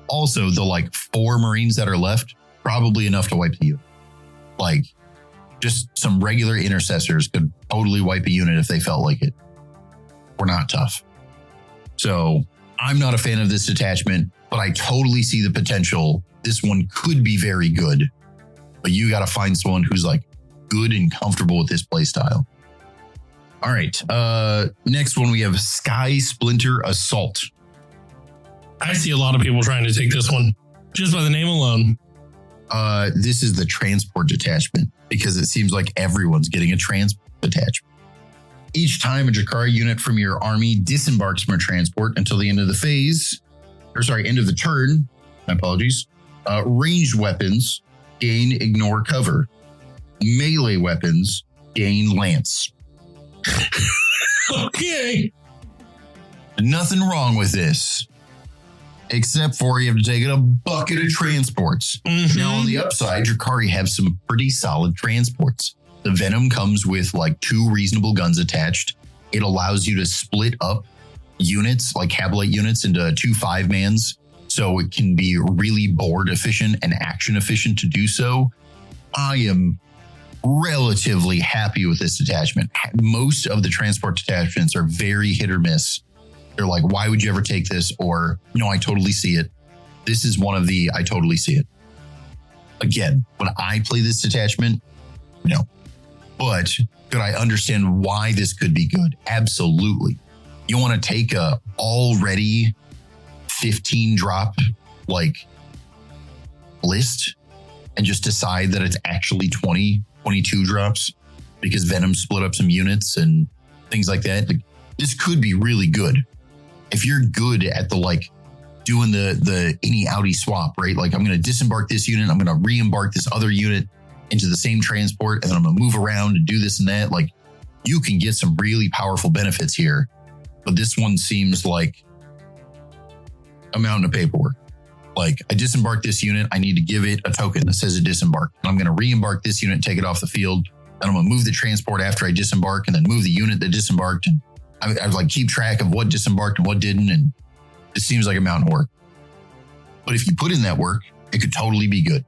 Also, the like 4 Marines that are left, probably enough to wipe the unit. Like, just some regular intercessors could totally wipe a unit if they felt like it. We're not tough. So I'm not a fan of this detachment, but I totally see the potential. This one could be very good, but you got to find someone who's like good and comfortable with this play style. All right. Next one, we have Sky Splinter Assault. I see a lot of people trying to take this one just by the name alone. This is the transport detachment because it seems like everyone's getting a transport detachment. Each time a Drukhari unit from your army disembarks from a transport until the end of the end of the turn, my apologies, ranged weapons gain ignore cover. Melee weapons gain lance. Okay. Nothing wrong with this, except for you have to take in a bucket of transports. Mm-hmm. Now, on the upside, Drukhari have some pretty solid transports. The Venom comes with like 2 reasonable guns attached. it allows you to split up units, like Cabalite units, into 2 5-mans. So it can be really board efficient and action efficient to do so. I am relatively happy with this detachment. Most of the transport detachments are very hit or miss. They're like, why would you ever take this? Or, no, I totally see it. This is one of the, I totally see it. Again, when I play this detachment, no. But could I understand why this could be good? Absolutely. You want to take a already 15 drop like list and just decide that it's actually 20, 22 drops because Venom split up some units and things like that. Like, this could be really good. If you're good at the like doing the innie outie swap, right? Like, I'm going to disembark this unit, I'm going to re-embark this other unit into the same transport, and then I'm going to move around and do this and that. Like, you can get some really powerful benefits here. But this one seems like a mountain of paperwork. Like, I disembarked this unit, I need to give it a token that says it disembarked. And I'm going to re-embark this unit and take it off the field. Then I'm going to move the transport after I disembark and then move the unit that disembarked. And I like keep track of what disembarked and what didn't. And it seems like a mountain of work. But if you put in that work, it could totally be good.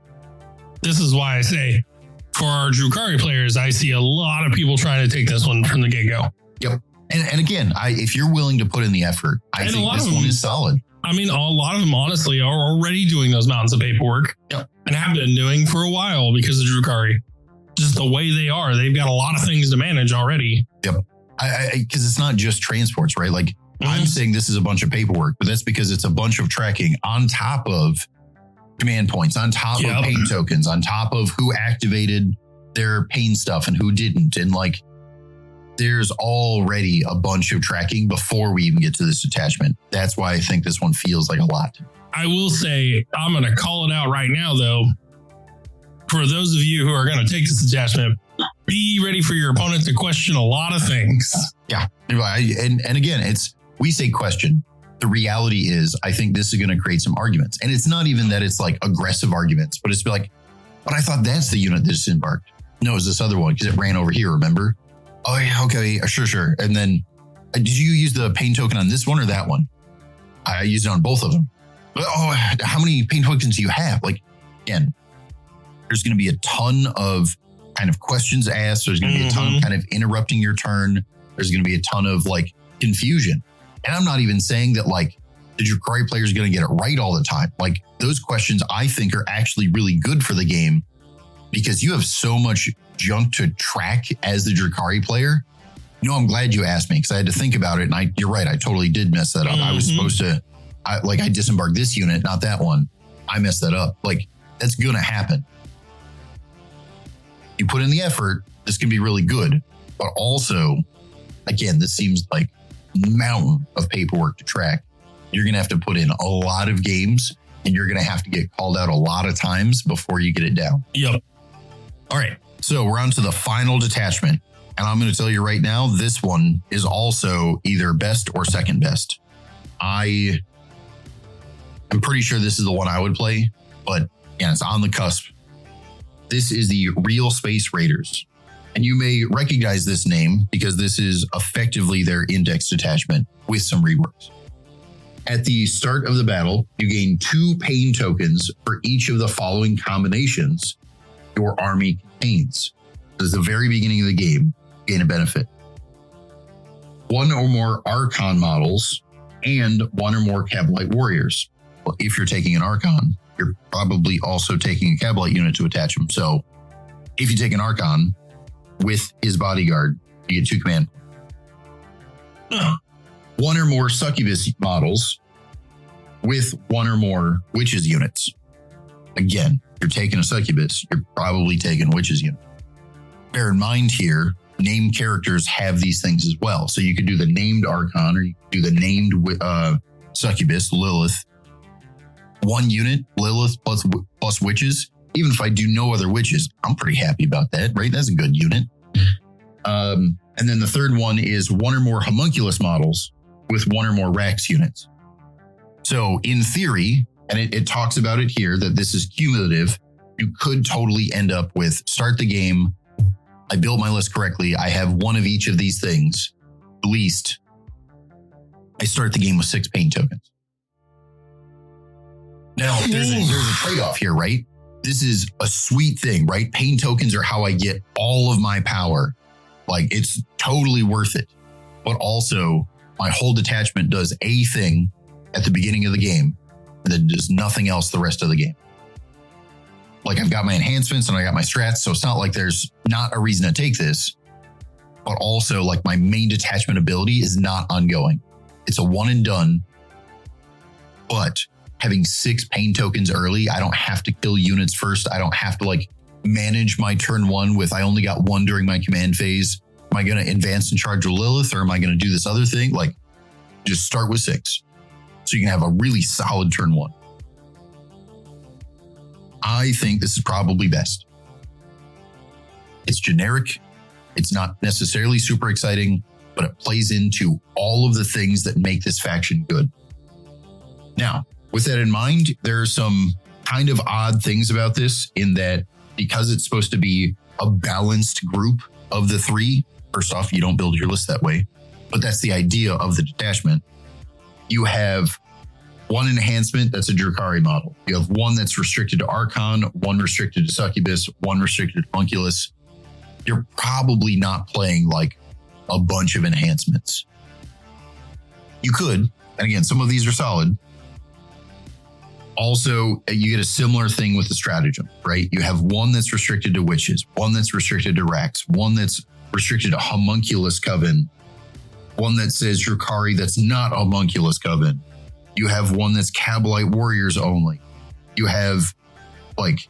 This is why I say for our Drukhari players, I see a lot of people trying to take this one from the get-go. Yep. And again, if you're willing to put in the effort, I think this one is solid. I mean, a lot of them honestly are already doing those mountains of paperwork. Yep. And have been doing for a while because of Drukhari. Just the way they are, they've got a lot of things to manage already. Yep. Because it's not just transports, right? Like, I'm saying this is a bunch of paperwork, but that's because it's a bunch of tracking on top of command points, on top of pain tokens, on top of who activated their pain stuff and who didn't. And like, there's already a bunch of tracking before we even get to this attachment. That's why I think this one feels like a lot. I will say, I'm going to call it out right now, though. For those of you who are going to take this attachment, be ready for your opponent to question a lot of things. Yeah. And again, we say question. The reality is, I think this is going to create some arguments. And it's not even that it's like aggressive arguments, but it's like, but I thought that's the unit that disembarked. No, it's this other one because it ran over here, remember? Oh, yeah, okay, sure. And then, did you use the pain token on this one or that one? I used it on both of them. But, how many pain tokens do you have? Like, again, there's going to be a ton of kind of questions asked. There's going to be a ton of kind of interrupting your turn. There's going to be a ton of like confusion. And I'm not even saying that like the Drukhari player is going to get it right all the time. Like, those questions I think are actually really good for the game because you have so much junk to track as the Drukhari player. No, I'm glad you asked me because I had to think about it. And you're right. I totally did mess that up. I was supposed to, I disembarked this unit, not that one. I messed that up. Like, that's going to happen. You put in the effort, this can be really good. But also, again, this seems like a mountain of paperwork to track. You're going to have to put in a lot of games and you're going to have to get called out a lot of times before you get it down. Yep. All right. So we're on to the final detachment. And I'm going to tell you right now, this one is also either best or second best. I am pretty sure this is the one I would play, but yeah, it's on the cusp. This is the Real Space Raiders. And you may recognize this name because this is effectively their index detachment with some reworks. At the start of the battle, you gain 2 pain tokens for each of the following combinations your army contains. This is the very beginning of the game. Gain a benefit. 1 or more Archon models and 1 or more Cabalite warriors. Well, if you're taking an Archon, you're probably also taking a Cabalite unit to attach them. So if you take an Archon with his bodyguard, you get 2 command. 1 or more Succubus models with 1 or more Witches units. Again, you're taking a Succubus, you're probably taking a Witches unit. Bear in mind here, named characters have these things as well. So you could do the named Archon or you could do the named Succubus, Lilith. 1 unit, Lilith plus Witches. Even if I do no other Witches, I'm pretty happy about that, right? That's a good unit. And then the third one is 1 or more Homunculus models with 1 or more Rax units. So in theory, and it talks about it here, that this is cumulative, you could totally end up with start the game, I built my list correctly, I have 1 of each of these things, least, I start the game with 6 pain tokens. Now, there's a trade-off here, right? This is a sweet thing, right? Pain tokens are how I get all of my power. Like, it's totally worth it. But also, my whole detachment does a thing at the beginning of the game and then does nothing else the rest of the game. Like, I've got my enhancements and I got my strats, so it's not like there's not a reason to take this. But also, like, my main detachment ability is not ongoing. It's a one and done. But having 6 pain tokens early, I don't have to kill units first. I don't have to, like, manage my turn 1 with I only got 1 during my command phase. Am I going to advance and charge a Lilith, or am I going to do this other thing? Like, just start with 6. So you can have a really solid turn 1. I think this is probably best. It's generic. It's not necessarily super exciting, but it plays into all of the things that make this faction good. Now, with that in mind, there are some kind of odd things about this in that because it's supposed to be a balanced group of the 3, first off, you don't build your list that way, but that's the idea of the detachment. You have 1 enhancement that's a Drukhari model. You have 1 that's restricted to Archon, 1 restricted to Succubus, 1 restricted to Homunculus. You're probably not playing like a bunch of enhancements. You could, and again, some of these are solid. Also, you get a similar thing with the stratagem, right? You have 1 that's restricted to Witches, 1 that's restricted to Rax, 1 that's restricted to Homunculus Coven, 1 that says Drukhari that's not Homunculus Coven. You have 1 that's Kabalite Warriors only. You have, like,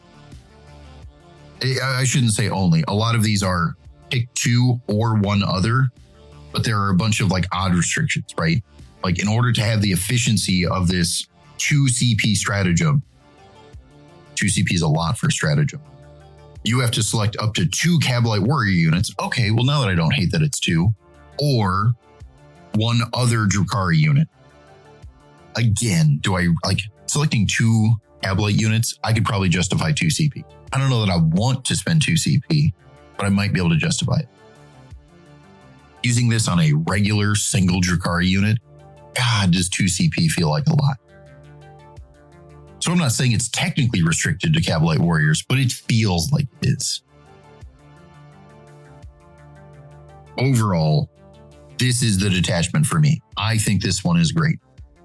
I shouldn't say only. A lot of these are pick 2 or 1 other, but there are a bunch of like odd restrictions, right? Like, in order to have the efficiency of this 2 CP stratagem, 2 CP is a lot for a stratagem. You have to select up to 2 Kabalite Warrior units. Okay, well, now that I don't hate that it's 2, or 1 other Drukhari unit. Again, do I like selecting 2 Kabalite units? I could probably justify 2 CP. I don't know that I want to spend 2 CP, but I might be able to justify it. Using this on a regular single Drukhari unit, God, does 2 CP feel like a lot? So I'm not saying it's technically restricted to Kabalite Warriors, but it feels like it is. Overall, this is the detachment for me. I think this one is great.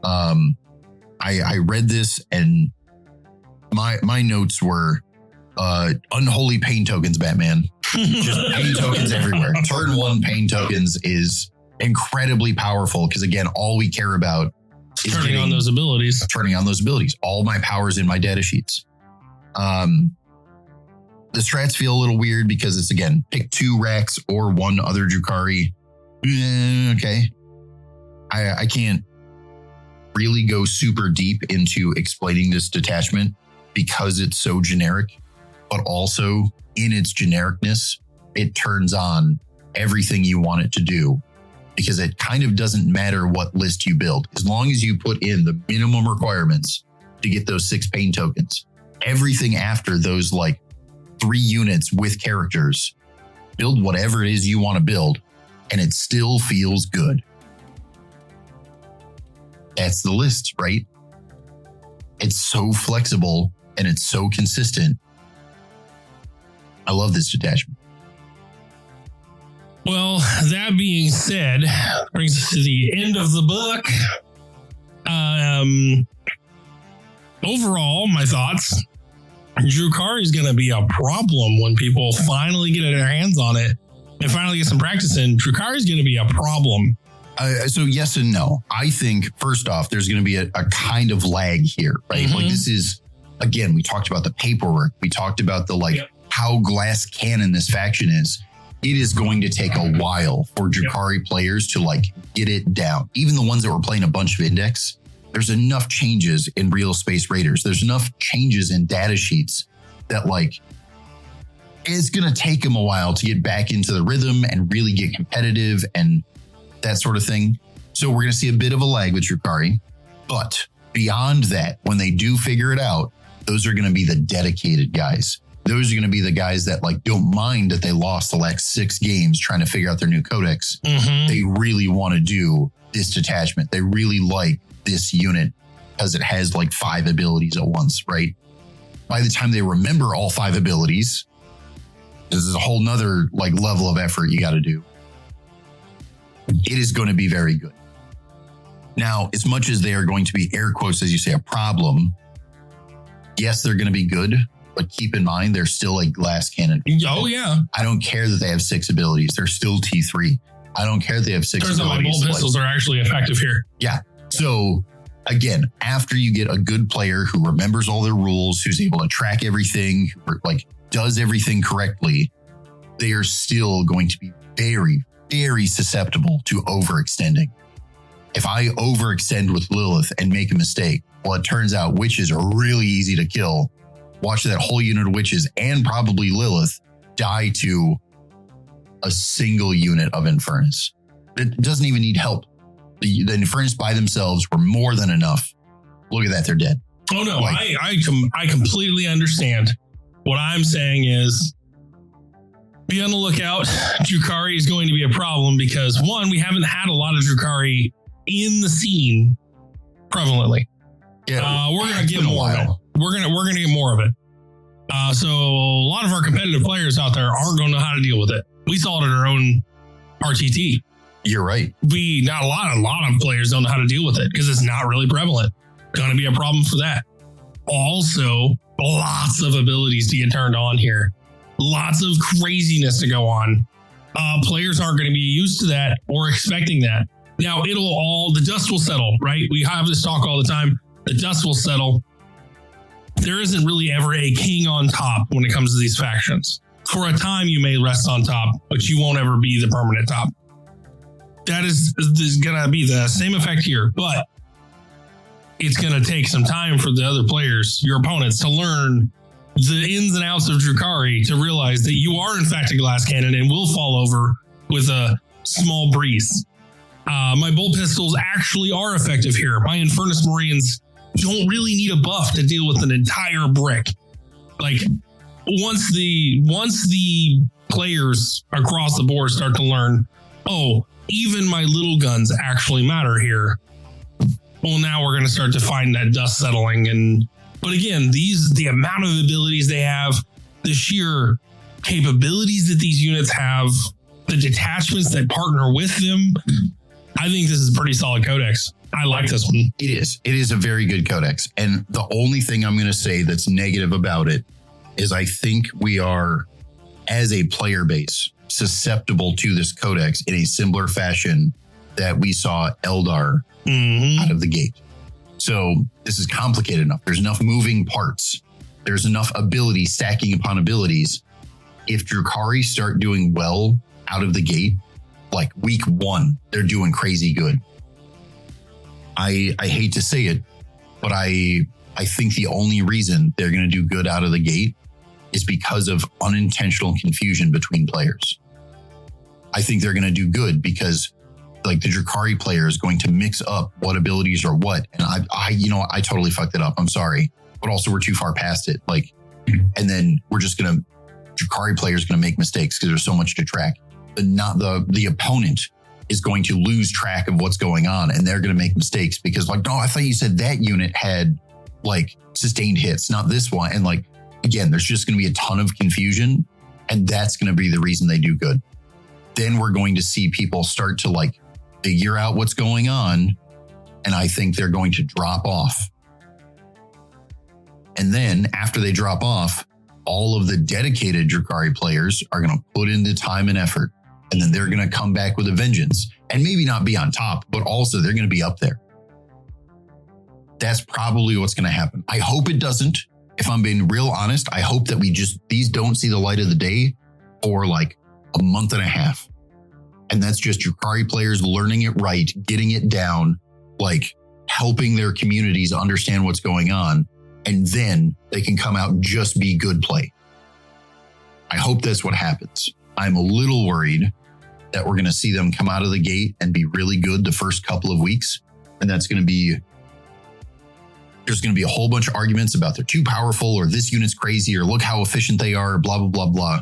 I read this and my notes were unholy pain tokens, Batman. Just pain tokens everywhere. Turn 1 pain tokens is incredibly powerful because, again, all we care about is turning on those abilities. All my power's in my data sheets. The strats feel a little weird because it's, again, pick 2 Rax or 1 other Drukhari. Okay. I can't really go super deep into explaining this detachment because it's so generic, but also in its genericness, it turns on everything you want it to do because it kind of doesn't matter what list you build. As long as you put in the minimum requirements to get those 6 pain tokens, everything after those like 3 units with characters, build whatever it is you want to build and it still feels good. That's the list, right? It's so flexible and it's so consistent. I love this detachment. Well, that being said, brings us to the end of the book. Overall, my thoughts, Drukhari is going to be a problem when people finally get their hands on it and finally get some practice in. Drukhari is going to be a problem. So yes and no. I think, first off, there's going to be a kind of lag here, right? Mm-hmm. Like, this is, again, we talked about the paperwork. We talked about the, how glass cannon this faction is. It is going to take a while for Drukhari players to, get it down. Even the ones that were playing a bunch of Index, there's enough changes in Real Space Raiders. There's enough changes in data sheets that, it's going to take them a while to get back into the rhythm and really get competitive and that sort of thing. So we're going to see a bit of a lag with Drukhari. But beyond that, when they do figure it out, those are going to be the dedicated guys. those are going to be the guys that like don't mind that they lost the last 6 games trying to figure out their new codex. They really want to do this detachment. They really like this unit because it has like 5 abilities at once, right? By the time they remember all 5 abilities, this is a whole nother like level of effort you got to do. It is going to be very good. Now, as much as they are going to be, air quotes, as you say, a problem, yes, they're going to be good, but keep in mind, they're still a glass cannon. Oh, yeah. I don't care that they have 6 abilities. They're still T3. I don't care that they have 6 Turns abilities. out my bolt pistols are actually effective here. Yeah. So again, after you get a good player who remembers all their rules, who's able to track everything, who like does everything correctly, they are still going to be very, very susceptible to overextending. If I overextend with Lilith and make a mistake, well, it turns out witches are really easy to kill. Watch that whole unit of witches and probably Lilith die to a single unit of Infernus. It doesn't even need help. The Infernus by themselves were more than enough. Look at that, they're dead. Oh no, I completely understand. What I'm saying is, be on the lookout. Drukhari is going to be a problem because, one, we haven't had a lot of Drukhari in the scene prevalently. Yeah, we're gonna get more of it. We're gonna get more of it. So a lot of our competitive players out there aren't going to know how to deal with it. We saw it at our own RTT. You're right. Not a lot of players don't know how to deal with it because it's not really prevalent. Going to be a problem for that. Also, lots of abilities to get turned on here. Lots of craziness to go on. Players aren't going to be used to that or expecting that. Now, the dust will settle, right? We have this talk all the time. The dust will settle. There isn't really ever a king on top when it comes to these factions. For a time, you may rest on top, but you won't ever be the permanent top. That is going to be the same effect here, but it's going to take some time for the other players, your opponents, to learn the ins and outs of Drukhari, to realize that you are in fact a glass cannon and will fall over with a small breeze. My bolt pistols actually are effective here. My Infernus Marines don't really need a buff to deal with an entire brick. Like once the players across the board start to learn, oh, even my little guns actually matter here. Well, now we're going to start to find that dust settling. But again, the amount of abilities they have, the sheer capabilities that these units have, the detachments that partner with them, I think this is a pretty solid codex. I like this one. It is. It is a very good codex. And the only thing I'm going to say that's negative about it is I think we are, as a player base, susceptible to this codex in a similar fashion that we saw Eldar out of the gate. So this is complicated enough. There's enough moving parts. There's enough ability stacking upon abilities. If Drukhari start doing well out of the gate, like week 1, they're doing crazy good. I hate to say it, but I think the only reason they're going to do good out of the gate is because of unintentional confusion between players. I think they're going to do good because like the Drukhari player is going to mix up what abilities are what. And I totally fucked it up. I'm sorry. But also we're too far past it. Like, and then we're just going to, Drukhari player is going to make mistakes because there's so much to track. But not the opponent is going to lose track of what's going on and they're going to make mistakes because like, no, I thought you said that unit had like sustained hits, not this one. And like, again, there's just going to be a ton of confusion and that's going to be the reason they do good. Then we're going to see people start to like figure out what's going on. And I think they're going to drop off. And then after they drop off, all of the dedicated Drukhari players are going to put in the time and effort. And then they're going to come back with a vengeance and maybe not be on top, but also they're going to be up there. That's probably what's going to happen. I hope it doesn't. If I'm being real honest, I hope that these don't see the light of the day for like a month and a half. And that's just Drukhari players learning it right, getting it down, like helping their communities understand what's going on. And then they can come out and just be good play. I hope that's what happens. I'm a little worried that we're going to see them come out of the gate and be really good the first couple of weeks. And that's going to be there's going to be a whole bunch of arguments about they're too powerful or this unit's crazy or look how efficient they are, blah, blah, blah, blah.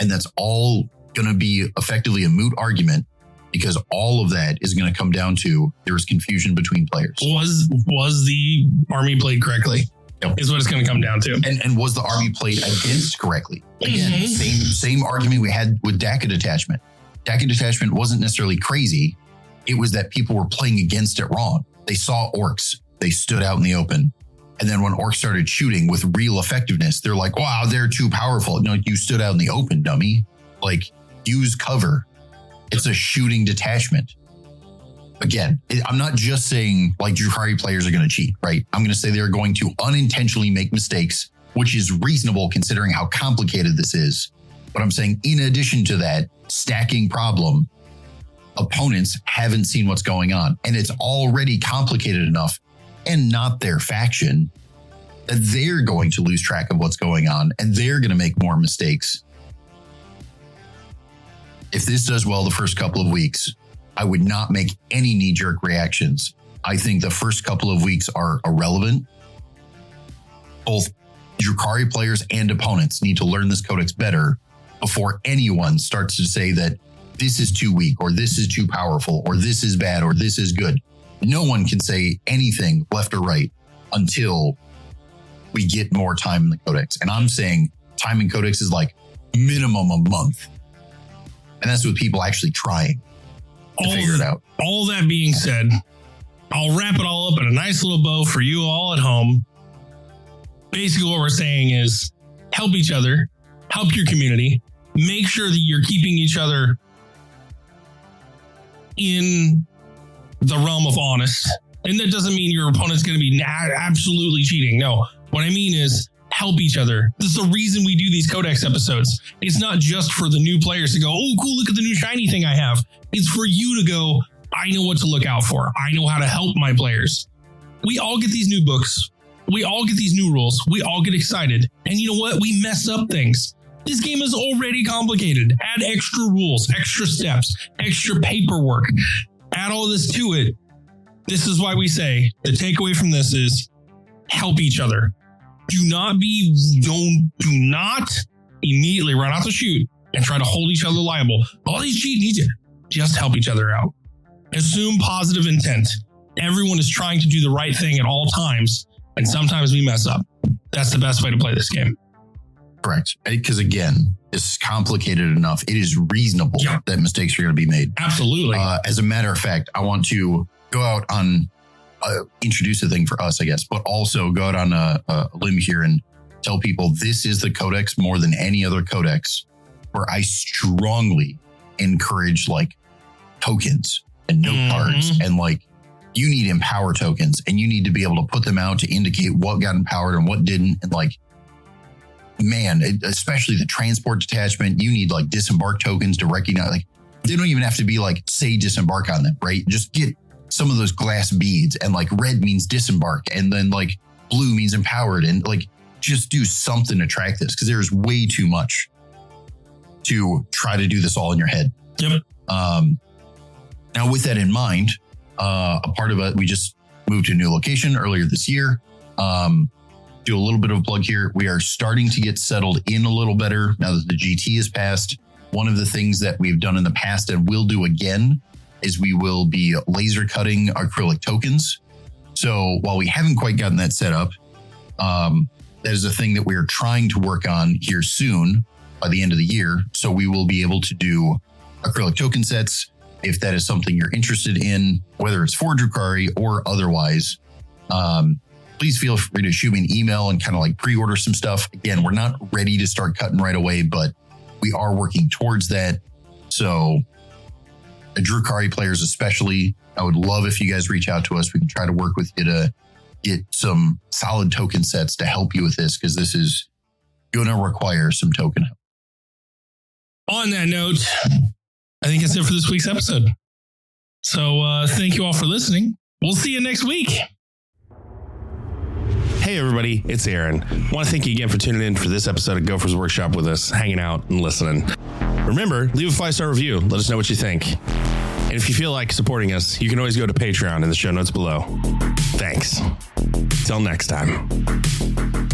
And that's all going to be effectively a moot argument because all of that is going to come down to there was confusion between players. Was the army played correctly? Yep. Is what it's going to come down to. And was the army played against correctly? Again, same argument we had with DACA detachment. DACA detachment wasn't necessarily crazy. It was that people were playing against it wrong. They saw orcs. They stood out in the open. And then when orcs started shooting with real effectiveness, they're like, wow, they're too powerful. No, you stood out in the open, dummy. Like, use cover. It's a shooting detachment. Again, I'm not just saying like Drukhari players are going to cheat, right? I'm going to say they're going to unintentionally make mistakes, which is reasonable considering how complicated this is. But I'm saying in addition to that stacking problem, opponents haven't seen what's going on. And it's already complicated enough and not their faction that they're going to lose track of what's going on and they're going to make more mistakes. If this does well the first couple of weeks, I would not make any knee-jerk reactions. I think the first couple of weeks are irrelevant. Both Drukhari players and opponents need to learn this codex better before anyone starts to say that this is too weak or this is too powerful or this is bad or this is good. No one can say anything left or right until we get more time in the codex. And I'm saying time in codex is like minimum a month. And that's with people actually trying to figure it out. All that being said, I'll wrap it all up in a nice little bow for you all at home. Basically, what we're saying is help each other, help your community, make sure that you're keeping each other in the realm of honest. And that doesn't mean your opponent's going to be absolutely cheating. No, what I mean is help each other. This is the reason we do these Codex episodes. It's not just for the new players to go, oh, cool, look at the new shiny thing I have. It's for you to go, I know what to look out for. I know how to help my players. We all get these new books. We all get these new rules. We all get excited. And you know what? We mess up things. This game is already complicated. Add extra rules, extra steps, extra paperwork. Add all this to it. This is why we say the takeaway from this is help each other. Do not immediately run out the chute and try to hold each other liable. All these cheating, just help each other out. Assume positive intent. Everyone is trying to do the right thing at all times, and sometimes we mess up. That's the best way to play this game. Correct. Because again, it's complicated enough. It is reasonable that mistakes are going to be made. Absolutely. As a matter of fact, I want to go out on introduce a thing for us, I guess, but also go out on a limb here and tell people this is the codex more than any other codex where I strongly encourage like tokens and note cards and like you need empower tokens and you need to be able to put them out to indicate what got empowered and what didn't. And like, man, especially the transport detachment, you need like disembark tokens to recognize, like they don't even have to be like, say disembark on them, right? Just get some of those glass beads and like red means disembark and then like blue means empowered and like just do something to track this because there's way too much to try to do this all in your head. Yep. Now with that in mind, a part of it, we just moved to a new location earlier this year. Do a little bit of a plug here. We are starting to get settled in a little better now that the GT is passed. One of the things that we've done in the past and will do again is we will be laser cutting acrylic tokens. So while we haven't quite gotten that set up, that is a thing that we're trying to work on here soon by the end of the year. So we will be able to do acrylic token sets. If that is something you're interested in, whether it's for Drukhari or otherwise, please feel free to shoot me an email and kind of like pre-order some stuff. Again, we're not ready to start cutting right away, but we are working towards that. So the Drukhari players especially, I would love if you guys reach out to us. We can try to work with you to get some solid token sets to help you with this because this is going to require some token help. On that note, I think that's it for this week's episode. So thank you all for listening. We'll see you next week. Hey everybody, it's Aaron. I want to thank you again for tuning in for this episode of Gopher's Workshop with us, hanging out and listening. Remember, leave a 5-star review. Let us know what you think. And if you feel like supporting us, you can always go to Patreon in the show notes below. Thanks. Till next time.